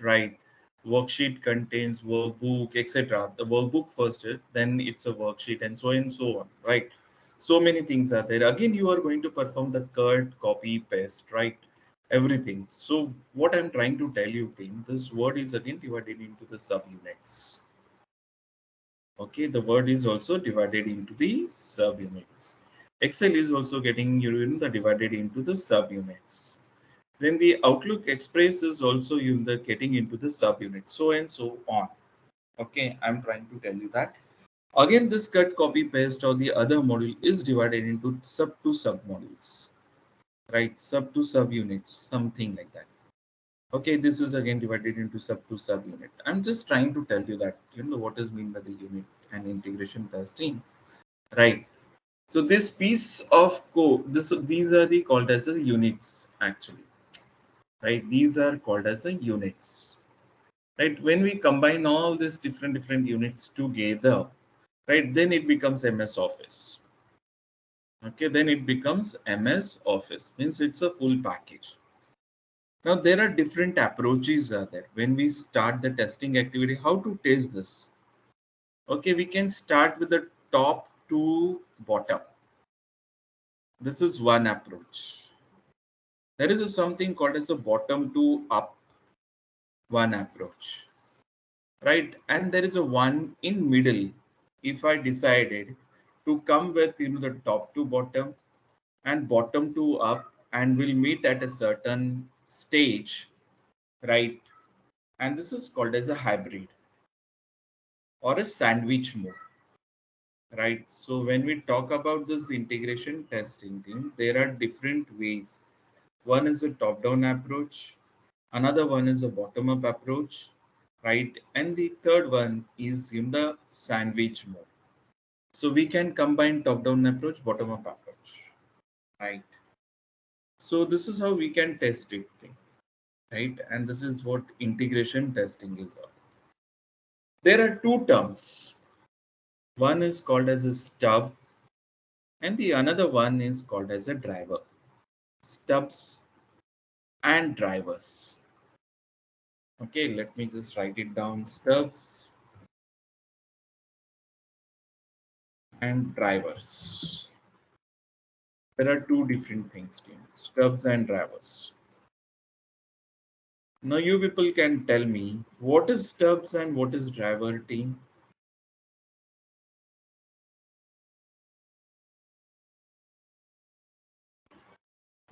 right? Worksheet contains workbook, etc. The workbook first, then it's a worksheet, and so on, right? So many things are there. Again, you are going to perform the cut, copy, paste, right? Everything. So what I'm trying to tell you, team, this word is again divided into the subunits. Okay, the word is also divided into the subunits. Excel is also getting the divided into the subunits. Then the Outlook Express is also getting into the subunit, so and so on. Okay, I'm trying to tell you that. Again, this cut, copy, paste or the other module is divided into sub to sub modules, right? Sub to subunits, something like that. Okay, this is again divided into sub to subunit. I'm just trying to tell you that what is mean by the unit and integration testing, right? So this piece of code, these are the called as the units actually, right? These are called as the units, right? When we combine all these different units together, right, then it becomes MS Office. Okay, then it becomes MS Office, means it's a full package. Now there are different approaches are there when we start the testing activity. How to test this? Okay, we can start with the top to bottom. This is one approach. There is something called as a bottom to up one approach, right? And there is a one in middle. If I decided to come with the top to bottom and bottom to up, and will meet at a certain stage, right? And this is called as a hybrid or a sandwich mode, right? So when we talk about this integration testing thing, there are different ways. One is a top down approach, another one is a bottom up approach, right? And the third one is in the sandwich mode. So we can combine top down approach, bottom up approach, right? So this is how we can test it, right? And this is what integration testing is all. There are two terms. One is called as a stub and the another one is called as a driver. Stubs and drivers. Okay, let me just write it down. Stubs and drivers. There are two different things, team. Stubs and drivers. Now you people can tell me what is stubs and what is driver, team.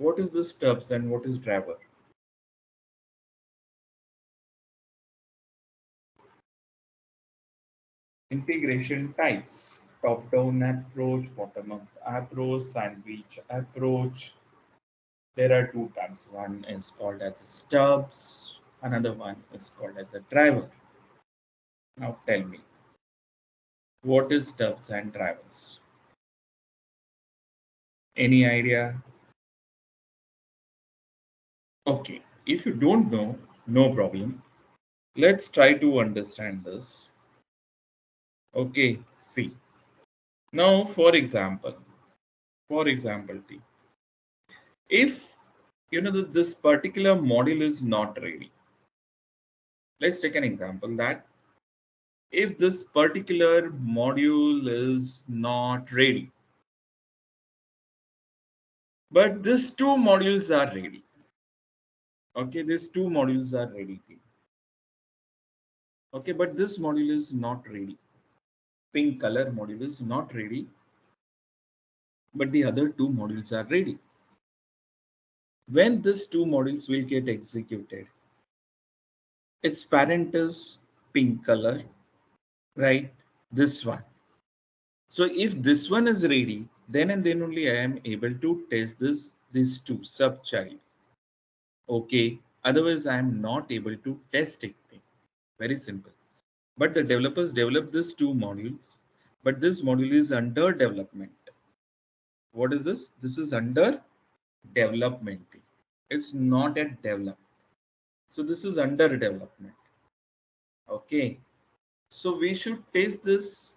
What is the stubs and what is driver? Integration types: top-down approach, bottom-up approach, sandwich approach. There are two types. One is called as a stubs, another one is called as a driver. Now tell me, what is stubs and drivers? Any idea? Okay, if you don't know, no problem. Let's try to understand this. Okay, see. Now, for example, T, if you know that this particular module is not ready, let's take an example that if this particular module is not ready, but these two modules are ready. Okay, these two modules are ready. Okay, but this module is not ready. Pink color module is not ready, but the other two modules are ready. When these two modules will get executed, its parent is pink color, right? This one. So if this one is ready, then and then only I am able to test these two subchild. Okay. Otherwise, I am not able to test it. Very simple. But the developers developed these two modules, but this module is under development. What is this? This is under development. It's not yet developed. So this is under development. Okay. So we should test this,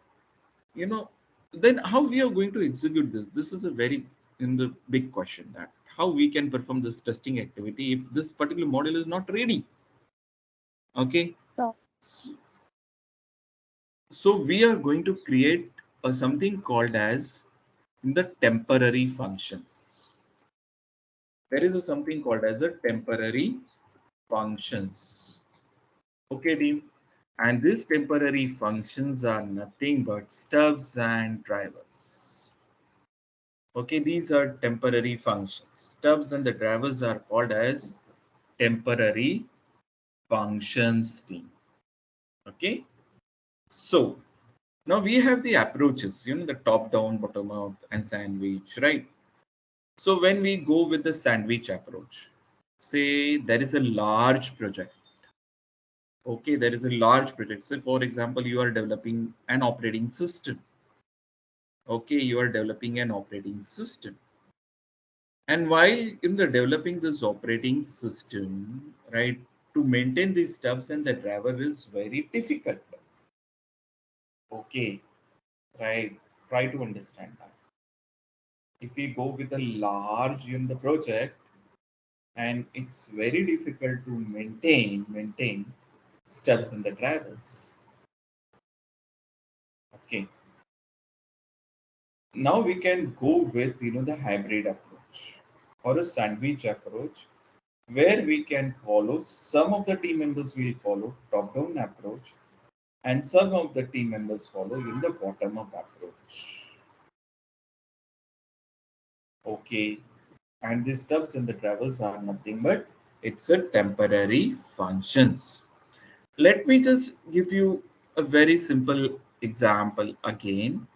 then how we are going to execute this? This is a very big question, that how we can perform this testing activity if this particular model is not ready. Okay. So, So we are going to create something called as the temporary functions. There is something called as a temporary functions. Okay, team. And these temporary functions are nothing but stubs and drivers. Okay, these are temporary functions. Stubs and the drivers are called as temporary functions, team. Okay. So now we have the approaches, the top down, bottom up, and sandwich, right? So when we go with the sandwich approach, say there is a large project. Okay, there is a large project. Say, for example, you are developing an operating system. Okay, you are developing an operating system. And while in the developing this operating system, right, to maintain these stubs and the driver is very difficult. Okay, right. Try to understand that. If we go with a large in the project, and it's very difficult to maintain stubs and the drivers. Okay. Now we can go with the hybrid approach or a sandwich approach, where we can follow, some of the team members will follow top-down approach and some of the team members follow in the bottom-up approach. Okay, and the stubs and the drivers are nothing but it's a temporary functions. Let me just give you a very simple example again.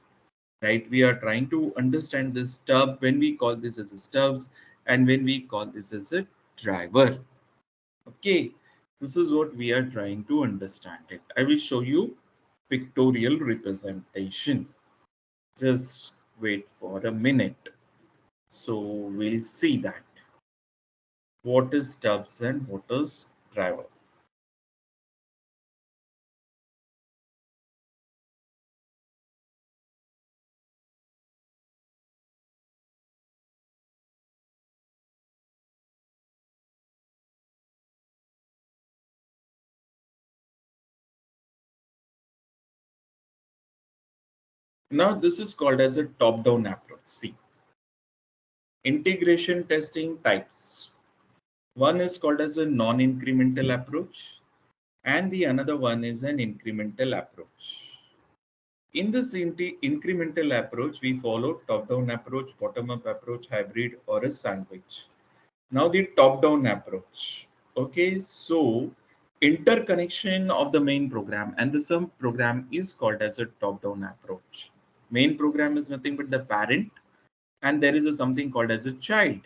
Right, we are trying to understand this stub when we call this as a stubs and when we call this as a driver. Okay, this is what we are trying to understand it. I will show you pictorial representation. Just wait for a minute. So we'll see that what is stubs and what is driver. Now this is called as a top-down approach. See, integration testing types. One is called as a non-incremental approach, and the another one is an incremental approach. In this incremental approach, we follow top-down approach, bottom-up approach, hybrid, or a sandwich. Now the top-down approach. Okay, so interconnection of the main program and the sub program is called as a top-down approach. Main program is nothing but the parent, and there is a something called as a child,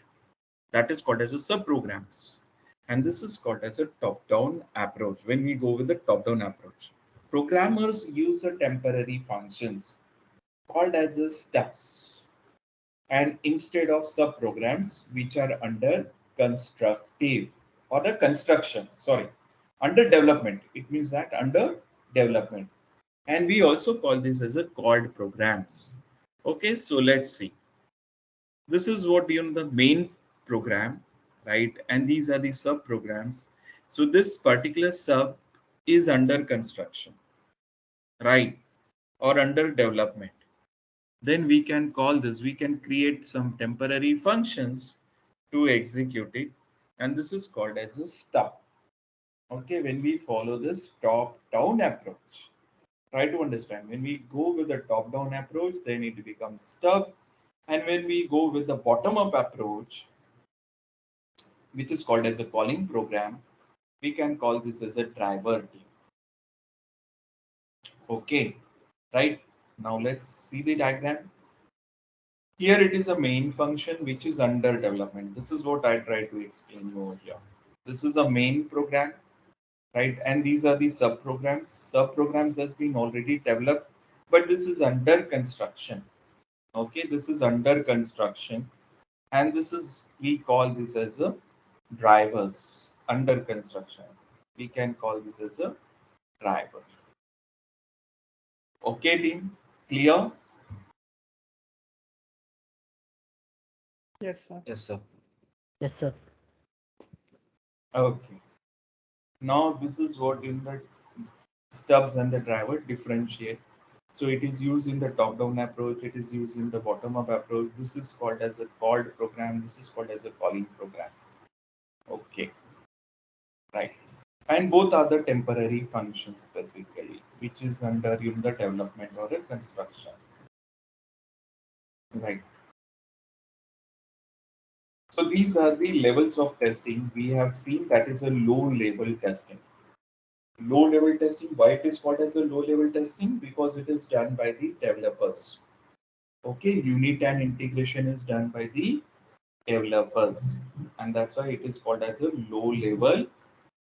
that is called as a sub-programs. And this is called as a top-down approach. When we go with the top-down approach, programmers use a temporary functions called as a steps, and instead of sub-programs which are under constructive or the construction, sorry, under development. It means that under development. And we also call this as a called programs. Okay, so let's see. This is what the main program, right? And these are the sub programs. So this particular sub is under construction, right? Or under development. Then we can call this, we can create some temporary functions to execute it. And this is called as a stub. Okay, when we follow this top-down approach, try to understand. When we go with the top-down approach, then it becomes stub. And when we go with the bottom-up approach, which is called as a calling program, we can call this as a driver team. Okay, right? Now let's see the diagram. Here it is a main function which is under development. This is what I try to explain over here. This is a main program, right? And these are the sub-programs. Sub-programs has been already developed, but this is under construction. Okay, this is under construction. And this is, we call this as a drivers under construction. We can call this as a driver. Okay, team, clear? Yes, sir. Yes, sir. Yes, sir. Okay. Now this is what in the stubs and the driver differentiate. So it is used in the top-down approach. It is used in the bottom-up approach. This is called as a called program. This is called as a calling program. Okay, right. And both are the temporary functions basically, which is under the development or the construction. Right. So these are the levels of testing. We have seen that is a low-level testing. Low-level testing, why it is called as a low-level testing? Because it is done by the developers. Okay, unit and integration is done by the developers, and that's why it is called as a low-level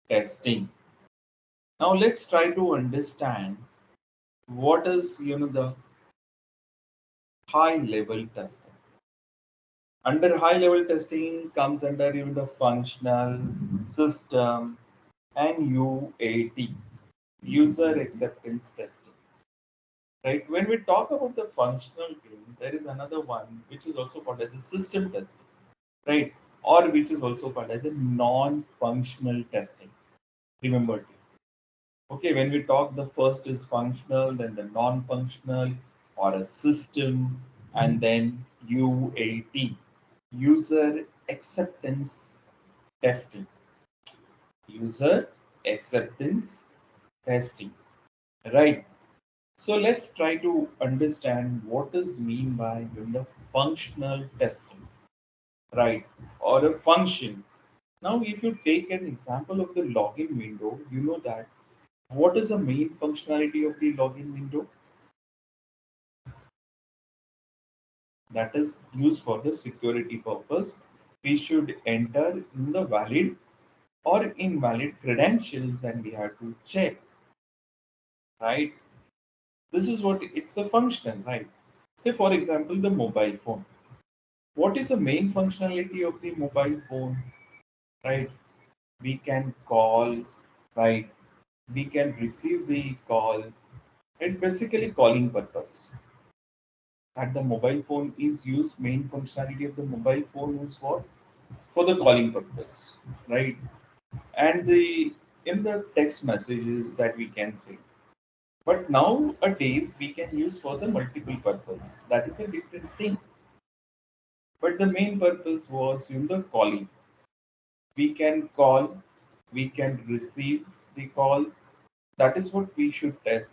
testing. Now let's try to understand what is the high-level testing. Under high-level testing comes under the functional, system, and UAT, user acceptance testing. Right? When we talk about the functional thing, there is another one which is also called as a system testing, right? Or which is also called as a non-functional testing. Remember, team. Okay, when we talk, the first is functional, then the non-functional, or a system, and then UAT, user acceptance testing. User acceptance testing, right? So let's try to understand what is mean by the functional testing, right? Or a function. Now, if you take an example of the login window, you know that what is the main functionality of the login window? That is used for the security purpose. We should enter in the valid or invalid credentials and we have to check, right? This is what it's a function, right? Say, for example, the mobile phone. What is the main functionality of the mobile phone, right? We can call, right? We can receive the call. It's basically calling purpose. That the mobile phone is used, main functionality of the mobile phone is what? For the calling purpose, right? And the in the text messages that we can say. But nowadays we can use for the multiple purpose. That is a different thing. But the main purpose was in the calling. We can call, we can receive the call. That is what we should test.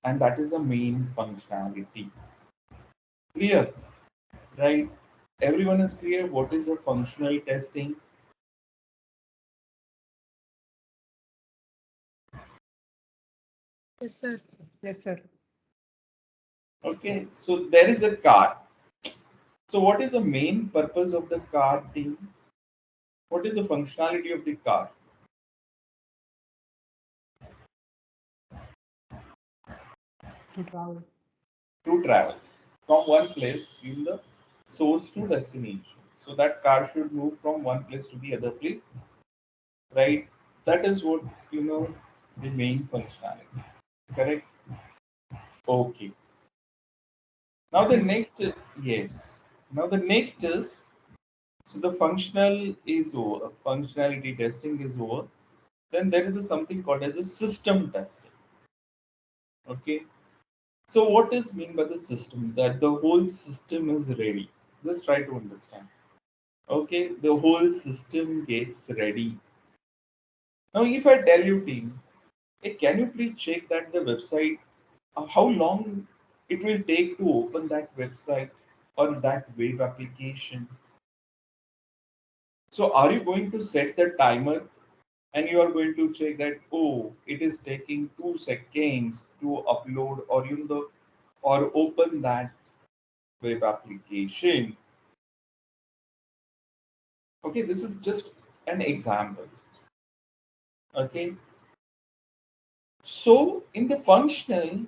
And that is the main functionality. Clear, right? Everyone is clear what is a functional testing? Yes, sir. Yes, sir. Okay, so there is a car. So what is the main purpose of the car team? What is the functionality of the car? To travel. To travel from one place in the source to destination. So that car should move from one place to the other place, right? That is what the main functionality. Correct? Okay. Now the Yes. next, yes. Now the next is, so the functional is over. Functionality testing is over. Then there is something called as a system testing. Okay. So what is mean by the system? That the whole system is ready. Just try to understand. Okay, the whole system gets ready. Now, if I tell you, team, hey, can you please check that the website, how long it will take to open that website or that web application? So, are you going to set the timer and you are going to check that, oh, it is taking 2 seconds to upload or or open that web application? Okay, this is just an example. Okay, so in the functional,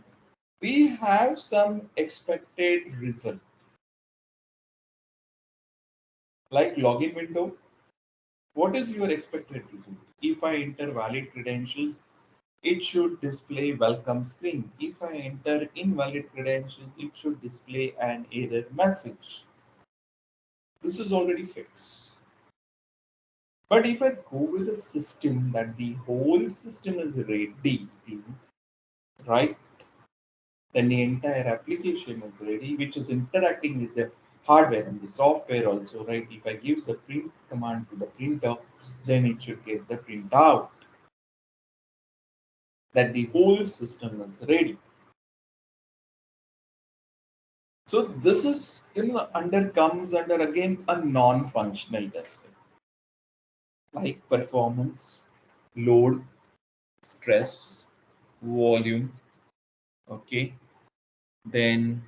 we have some expected result. Like login window, what is your expected result? If I enter valid credentials, it should display welcome screen. If I enter invalid credentials, it should display an error message. This is already fixed. But if I go with a system that the whole system is ready, right? Then the entire application is ready, which is interacting with the hardware and the software also, right? If I give the print command to the printer, then it should get the printout. That the whole system is ready. So this is comes under again a non-functional testing, like performance, load, stress, volume. Okay, then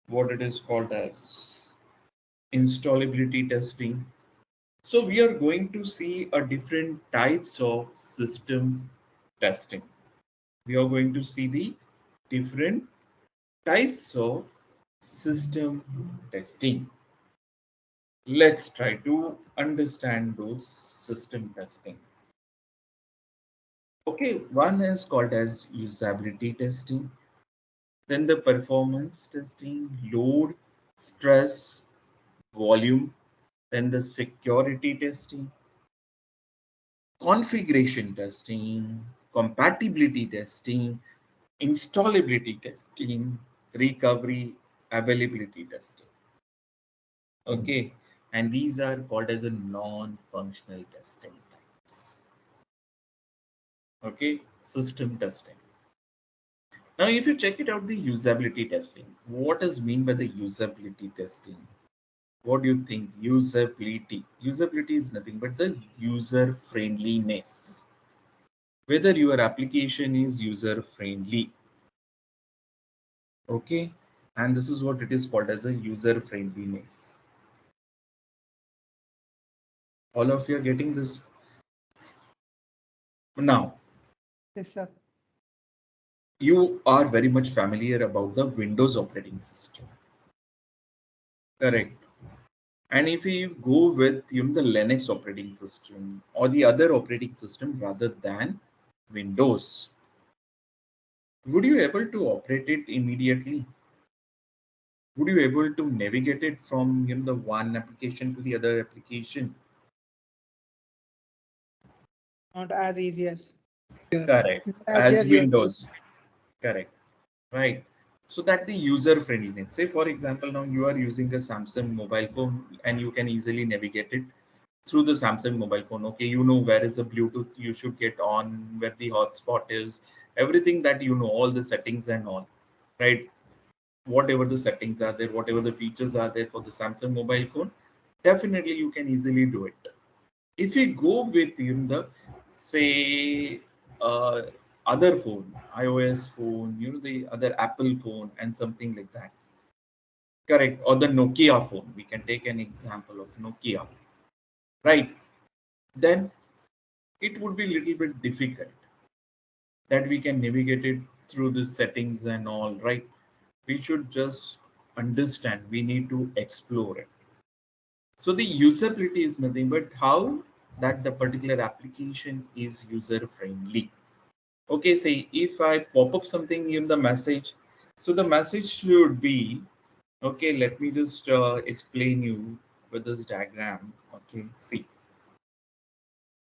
what it is called as installability testing. So we are going to see a different types of system testing. We are going to see the different types of system testing. Let's try to understand those system testing. Okay, one is called as usability testing, then the performance testing, load, stress, volume, then the security testing, configuration testing, compatibility testing, installability testing, recovery, availability testing. Okay, and these are called as a non-functional testing types. Okay, system testing. Now, if you check it out, the usability testing, what is mean by the usability testing? What do you think? Usability. Usability is nothing but the user friendliness. Whether your application is user friendly. Okay, and this is what it is called as a user friendliness. All of you are getting this now. Yes, sir. You are very much familiar about the Windows operating system, correct? And if you go with the Linux operating system or the other operating system rather than Windows, would you able to operate it immediately? Would you able to navigate it from the one application to the other application? Not as easy as Correct. as As as you are doing. Windows, correct. Right. So that the user friendliness. Say for example, now you are using a Samsung mobile phone and you can easily navigate it through the Samsung mobile phone. Okay, you know where is the Bluetooth you should get on, where the hotspot is, everything that all the settings and all, right? whatever the settings are there, whatever the features are there for the Samsung mobile phone, definitely you can easily do it. If you go with the say uh, other phone, iOS phone, the other Apple phone and something like that, correct, or the Nokia phone, we can take an example of Nokia, right? Then it would be a little bit difficult that we can navigate it through the settings and all, right? We should just understand, we need to explore it. So the usability is nothing but how that the particular application is user friendly. Okay, say if I pop up something in the message, so the message should be, okay, let me just explain you with this diagram. Okay, see,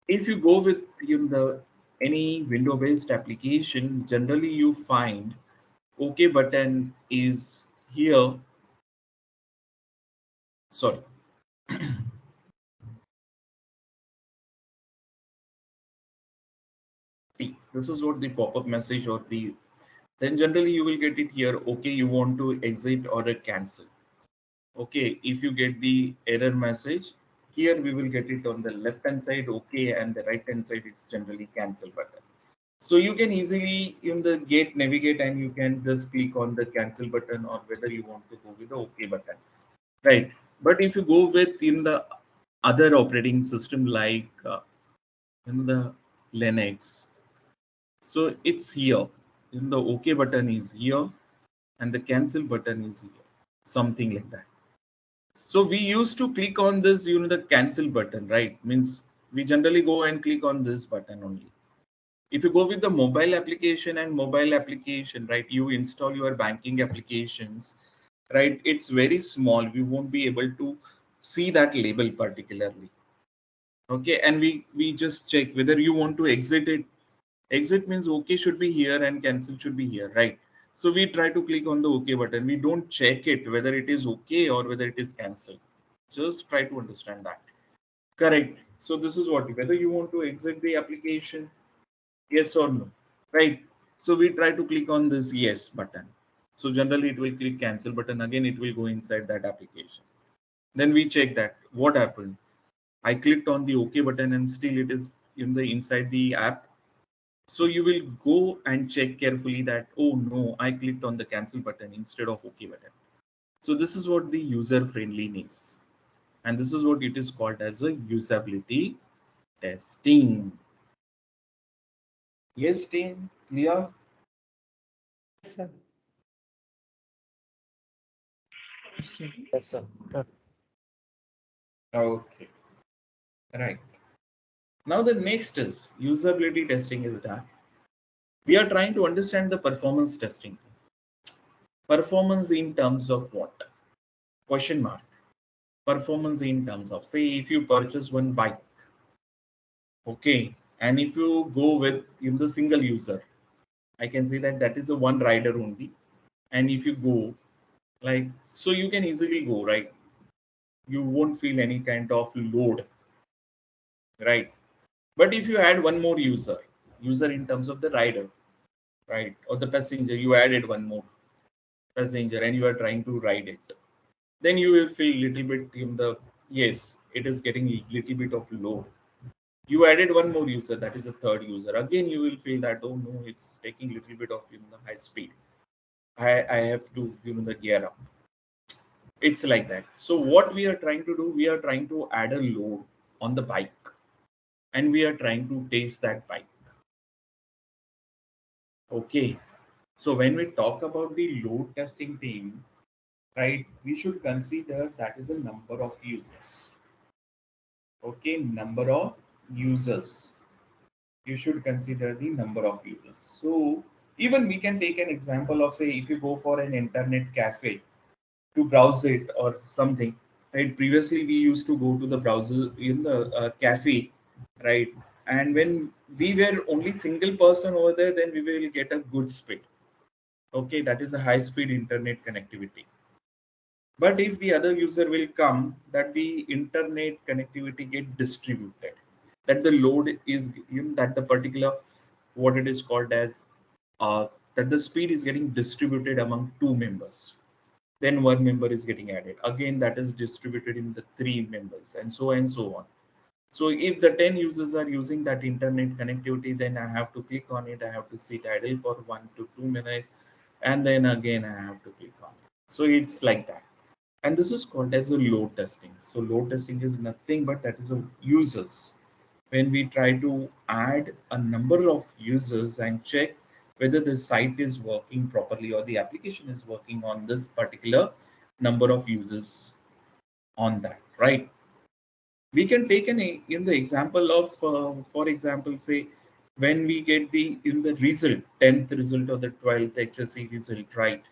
if you go with the any window based application, generally you find OK button is here. Sorry. See, this is what the pop-up message or the, then generally you will get it here. Okay, you want to exit or cancel. Okay, if you get the error message, here we will get it on the left hand side, okay, and the right hand side it's generally cancel button. So you can easily in the gate navigate and you can just click on the cancel button or whether you want to go with the OK button, right? But if you go with in the other operating system like in the Linux, so it's here. In the OK button is here and the cancel button is here, something like that. So we used to click on this, the cancel button, right? Means we generally go and click on this button only. If you go with the mobile application and mobile application, right, you install your banking applications, right? It's very small. We won't be able to see that label particularly. Okay, and we just check whether you want to exit it. Exit means OK should be here and cancel should be here, right? So we try to click on the OK button. We don't check it whether it is OK or whether it is cancelled. Just try to understand that. Correct. So this is what, whether you want to exit the application, yes or no, right? So we try to click on this yes button. So generally it will click cancel button. Again, it will go inside that application. Then we check that what happened. I clicked on the OK button and still it is in the inside the app. So you will go and check carefully that, oh no, I clicked on the cancel button instead of OK button. So this is what the user friendliness. And this is what it is called as a usability testing. Yes, team, clear? Yes, sir. Yes, sir. Okay, right. Now the next is usability testing is done. We are trying to understand the performance testing. Performance in terms of what? Question mark. Performance in terms of, say, if you purchase one bike, okay, and if you go with the single user, I can say that that is a one rider only. And if you go like, so you can easily go, right? You won't feel any kind of load, right? But if you add one more user in terms of the rider, right, or the passenger, you added one more passenger and you are trying to ride it, then you will feel little bit in the, yes, it is getting little bit of load. You added one more user, that is a third user, again you will feel that, oh no, it's taking little bit of the high speed. I have to the gear up. It's like that. So what we are trying to do, we are trying to add a load on the bike and we are trying to taste that bike. Okay, so when we talk about the load testing team, right, we should consider that is a number of users. Okay, number of users. You should consider the number of users. So even we can take an example of, say, if you go for an internet cafe to browse it or something, right? Previously we used to go to the browser in the cafe, right? And when we were only single person over there, then we will get a good speed. Okay, that is a high speed internet connectivity. But if the other user will come, that the internet connectivity get distributed, that the load is that the particular, what it is called as that the speed is getting distributed among two members. then one member is getting added. Again, that is distributed in the 3 members, and so on and so on. So if the 10 users are using that internet connectivity, then I have to click on it. I have to sit idle for 1 to 2 minutes, and then again I have to click on it. So it's like that. And this is called as a load testing. So load testing is nothing but that is a users. When we try to add a number of users and check whether the site is working properly or the application is working on this particular number of users on that, right? We can take in the example of, for example, say when we get the in the result, 10th result or the 12th HSC result, right?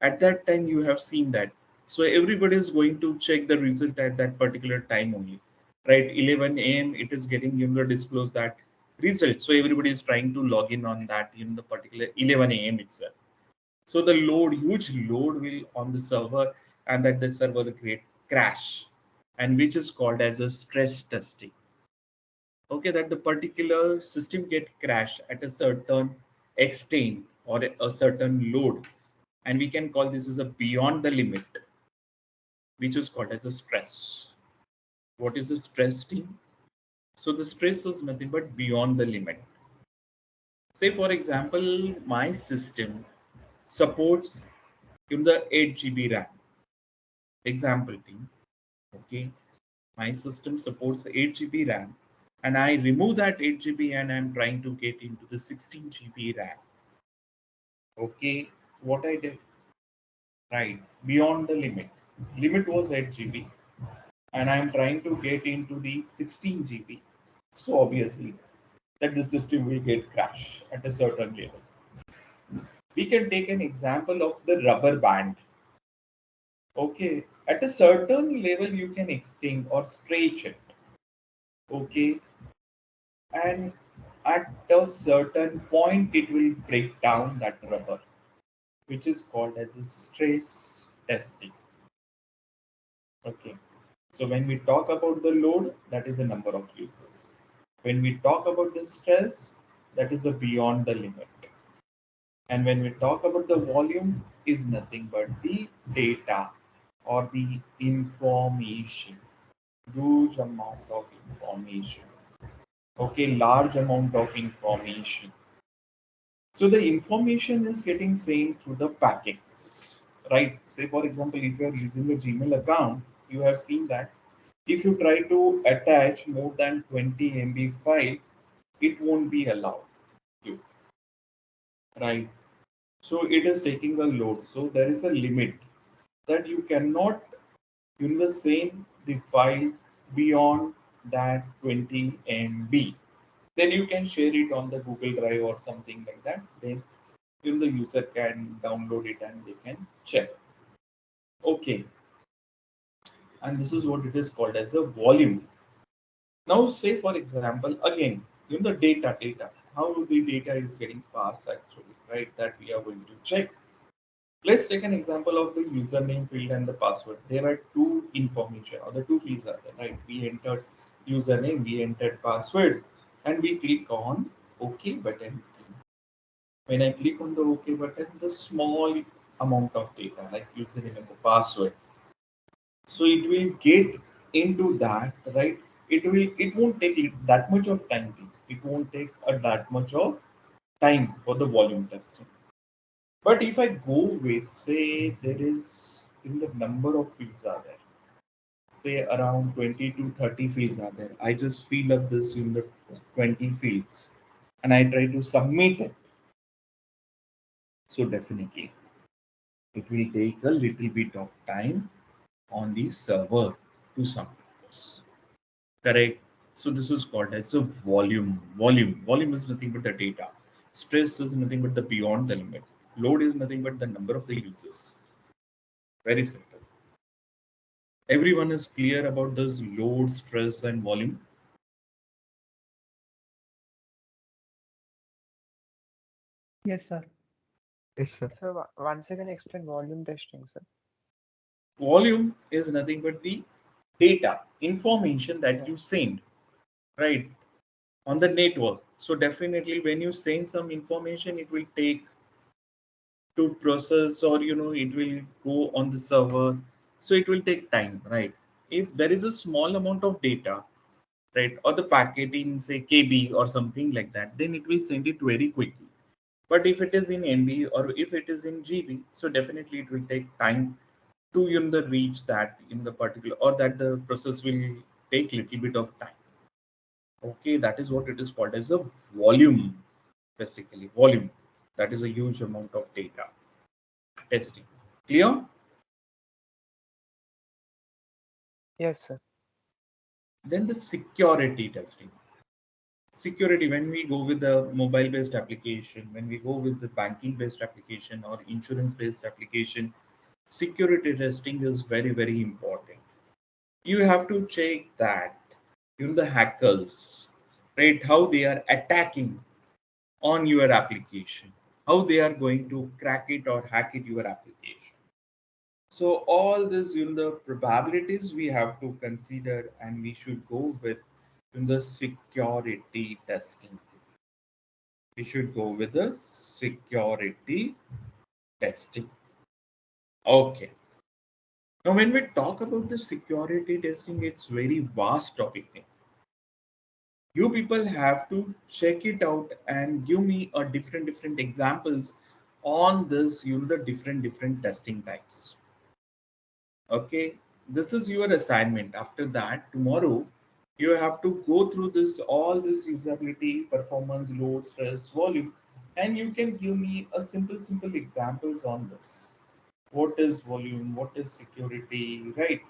At that time, you have seen that. So everybody is going to check the result at that particular time only, right? 11 a.m. it is getting disclose that result. So everybody is trying to log in on that in the particular 11 a.m. itself. So the load, huge load will on the server, and that the server will create crash, and which is called as a stress testing. Okay, that the particular system get crash at a certain extent or a certain load, and we can call this as a beyond the limit, which is called as a stress. What is a stress team? So the stress is nothing but beyond the limit. Say for example, my system supports in the 8 GB RAM. Example team. Okay, my system supports 8 GB RAM, and I remove that 8 GB and I'm trying to get into the 16 GB RAM. Okay, what I did, right, beyond the limit. Limit was 8 GB, and I'm trying to get into the 16 GB. So obviously that the system will get crash at a certain level. We can take an example of the rubber band. Okay, at a certain level you can extend or stretch it. Okay, and at a certain point it will break down that rubber, which is called as a stress testing. Okay, so when we talk about the load, that is the number of users. When we talk about the stress, that is a beyond the limit. And when we talk about the volume, is nothing but the data or the information, huge amount of information. Okay, large amount of information. So the information is getting sent through the packets, right? Say for example, if you are using a Gmail account, you have seen that if you try to attach more than 20 MB file, it won't be allowed you, right? So it is taking a load. So there is a limit that you cannot send the file beyond that 20 MB. Then you can share it on the Google Drive or something like that. Then the user can download it and they can check. Okay, and this is what it is called as a volume. Now say for example, again, the data, how the data is getting passed actually, right? That we are going to check. Let's take an example of the username field and the password. There are two information or the two fields are there, right? We entered username, we entered password, and we click on OK button. When I click on the OK button, the small amount of data like username and the password. So it will get into that, right? It won't take that much of time. It won't take that much of time for the volume testing. But if I go with, say, there is in the number of fields are there, say around 20 to 30 fields are there. I just fill up this in the 20 fields and I try to submit it. So definitely it will take a little bit of time on the server to submit this. Correct. So this is called as a volume. Volume is nothing but the data. Stress is nothing but the beyond the limit. Load is nothing but the number of the users. Very simple. Everyone is clear about this load, stress, and volume. Yes, sir. Yes, sir. So once again, explain volume testing, sir. Volume is nothing but the data, information that you send, right, on the network. So definitely when you send some information, it will take to process, or it will go on the server. So it will take time, right? If there is a small amount of data, right, or the packet in say KB or something like that, then it will send it very quickly. But if it is in MB or if it is in GB, so definitely it will take time to the reach that in the particular, or that the process will take little bit of time. Okay, that is what it is called as a volume, basically volume. That is a huge amount of data testing. Clear? Yes, sir. Then the security testing. Security, when we go with the mobile based application, when we go with the banking based application or insurance based application, security testing is very, very important. You have to check that the hackers, right, how they are attacking on your application, how they are going to crack it or hack it your application. So all this, the probabilities we have to consider, and we should go with the security testing. We should go with the security testing. Okay. Now, when we talk about the security testing, it's very vast topic. You people have to check it out and give me a different examples on this, the different testing types. Okay, this is your assignment. After that, tomorrow you have to go through this all this usability, performance, load, stress, volume, and you can give me a simple examples on this. What is volume? What is security? Right?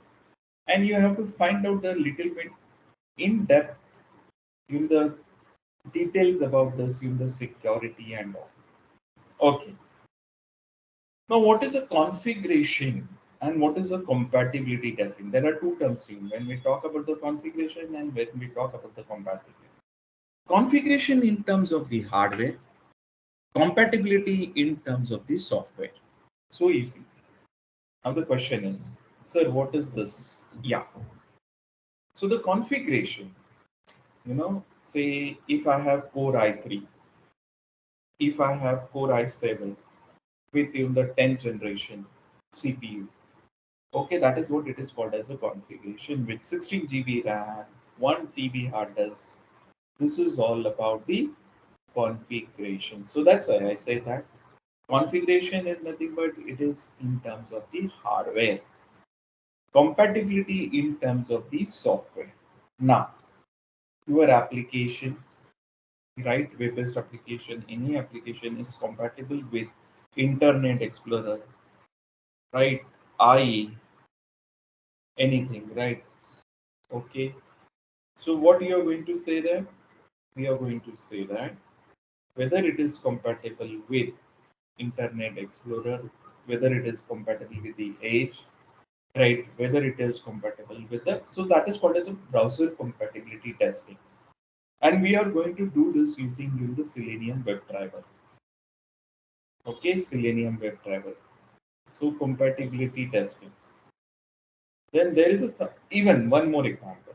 And you have to find out a little bit in depth in the details about this in the security and all. Okay. Now, what is a configuration and what is a compatibility testing? There are two terms here when we talk about the configuration and when we talk about the compatibility. Configuration in terms of the hardware, compatibility in terms of the software. So easy. Now the question is, sir, what is this? Yeah. So the configuration, say if I have Core i3, if I have Core i7 with the 10th generation CPU. Okay, that is what it is called as a configuration with 16 GB RAM, 1 TB hard disk. This is all about the configuration. So that's why I say that configuration is nothing but it is in terms of the hardware. Compatibility in terms of the software. Now, your application, right, web-based application, any application is compatible with Internet Explorer, right, IE, anything, right? Okay. So what you are going to say there? We are going to say that whether it is compatible with Internet Explorer, whether it is compatible with the Edge, right? Whether it is compatible with that. So that is called as a browser compatibility testing. And we are going to do this using the Selenium WebDriver. Okay, Selenium WebDriver. So compatibility testing. Then there is even one more example.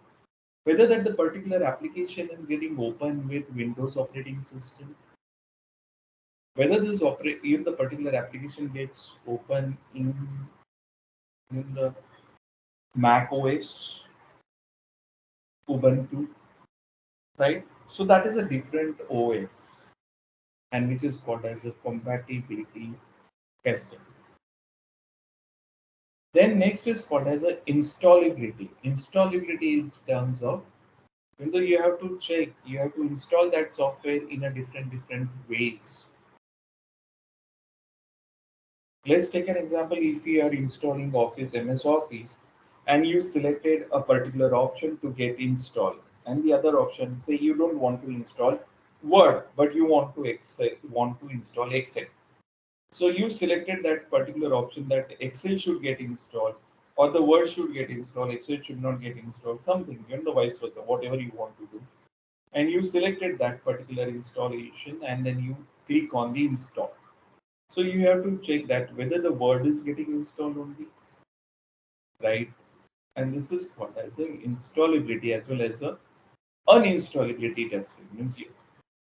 Whether that the particular application is getting open with Windows operating system, whether this if the particular application gets open in the Mac OS, Ubuntu, right? So that is a different OS, and which is called as a compatibility testing. Then next is called as a installability. Installability is terms of you have to check, you have to install that software in a different ways. Let's take an example. If you are installing Office, MS Office, and you selected a particular option to get installed, and the other option, say you don't want to install Word, but you want to install Excel. So you selected that particular option that Excel should get installed, or the Word should get installed, Excel should not get installed, something, the vice versa, whatever you want to do. And you selected that particular installation, and then you click on the install. So you have to check that whether the Word is getting installed only, right? And this is called as a installability as well as a uninstallability testing. Means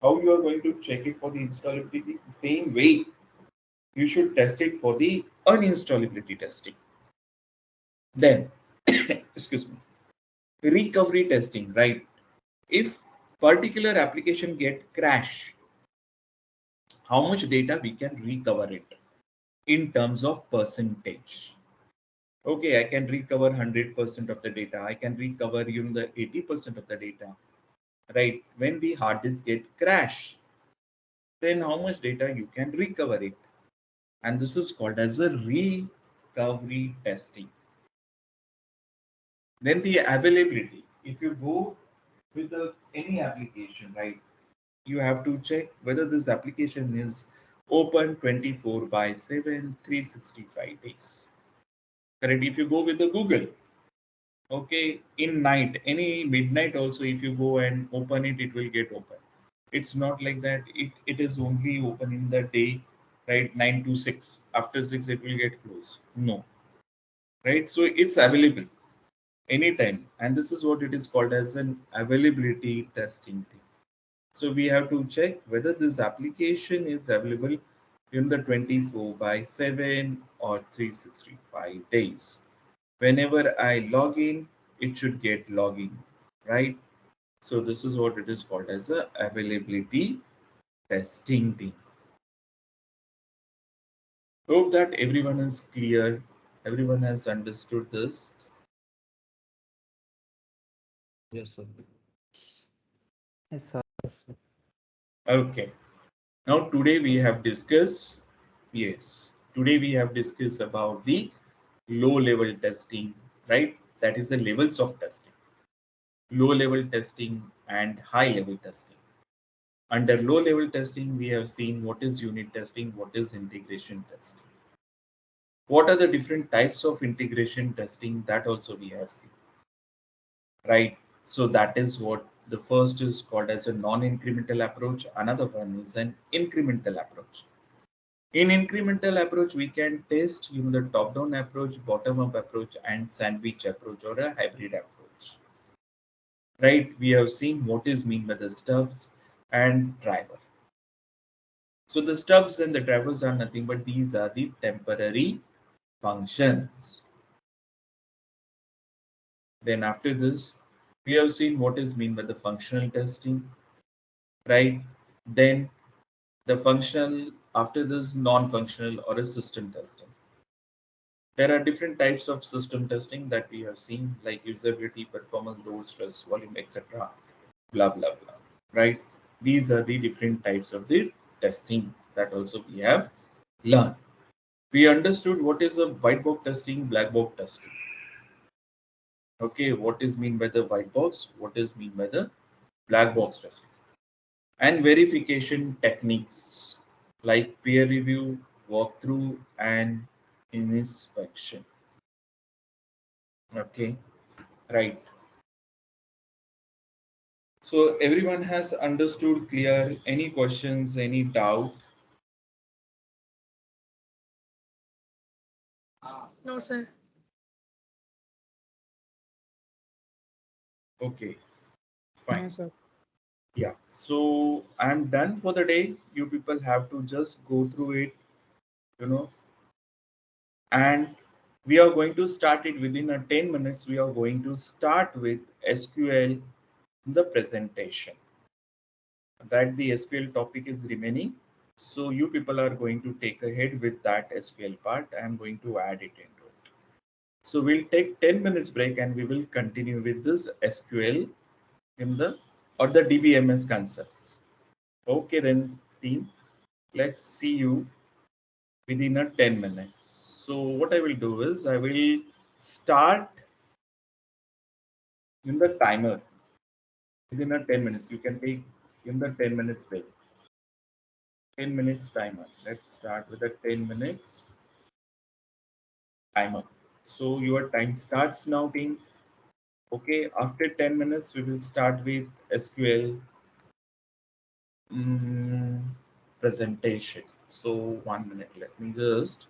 how you are going to check it for the installability the same way. you should test it for the uninstallability testing. Then, excuse me, recovery testing, right? If particular application get crash, how much data we can recover it in terms of percentage. Okay, I can recover 100% of the data. I can recover the 80% of the data, right? When the hard disk get crash, then how much data you can recover it. And this is called as a recovery testing. Then the availability. If you go with any application, right, you have to check whether this application is open 24 by 7, 365 days. Correct? If you go with the Google, okay, in night, any midnight also, if you go and open it, it will get open. It's not like that. It is only open in the day, right? 9 to 6. After 6, it will get closed. No, right? So it's available anytime. And this is what it is called as an availability testing thing. So we have to check whether this application is available in the 24 by 7 or 365 days. Whenever I log in, it should get login, right? So this is what it is called as a availability testing thing. Hope that everyone is clear. Everyone has understood this. Yes, sir. Yes, sir. Yes, sir. Okay. Now today we have discussed, yes, today we have discussed about the low level testing, right? That is the levels of testing. Low level testing and high level testing. Under low level testing, we have seen what is unit testing, what is integration testing. What are the different types of integration testing, that also we have seen, right? So that is what the first is called as a non-incremental approach. Another one is an incremental approach. In incremental approach, we can test the top-down approach, bottom-up approach, and sandwich approach or a hybrid approach. Right? We have seen what is meant by the stubs and driver. So the stubs and the drivers are nothing but these are the temporary functions. Then after this, we have seen what is meant by the functional testing, right? Then the functional, after this non-functional or a system testing. There are different types of system testing that we have seen, like usability, performance, load, stress, volume, etc. Blah blah blah. Right? These are the different types of the testing that also we have learned. We understood what is a white box testing, black box testing. Okay, what is mean by the white box? What is mean by the black box testing? And verification techniques like peer review, walkthrough, and inspection. Okay, right. So everyone has understood clear. Any questions, any doubt? No, sir. Okay, fine. No, sir. Yeah, so I'm done for the day. You people have to just go through it, and we are going to start it within a 10 minutes. We are going to start with SQL, the presentation. That the SQL topic is remaining. So you people are going to take ahead with that SQL part. I'm going to add it into it. So we'll take 10 minutes break and we will continue with this SQL in the DBMS concepts. Okay then team, let's see you within a 10 minutes. So what I will do is I will start in the timer within a 10 minutes. You can take in the 10 minutes break. 10 minutes timer. Let's start with a 10 minutes timer. So your time starts now team. Okay, after 10 minutes, we will start with SQL presentation. So 1 minute, let me just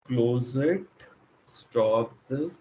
close it, stop this.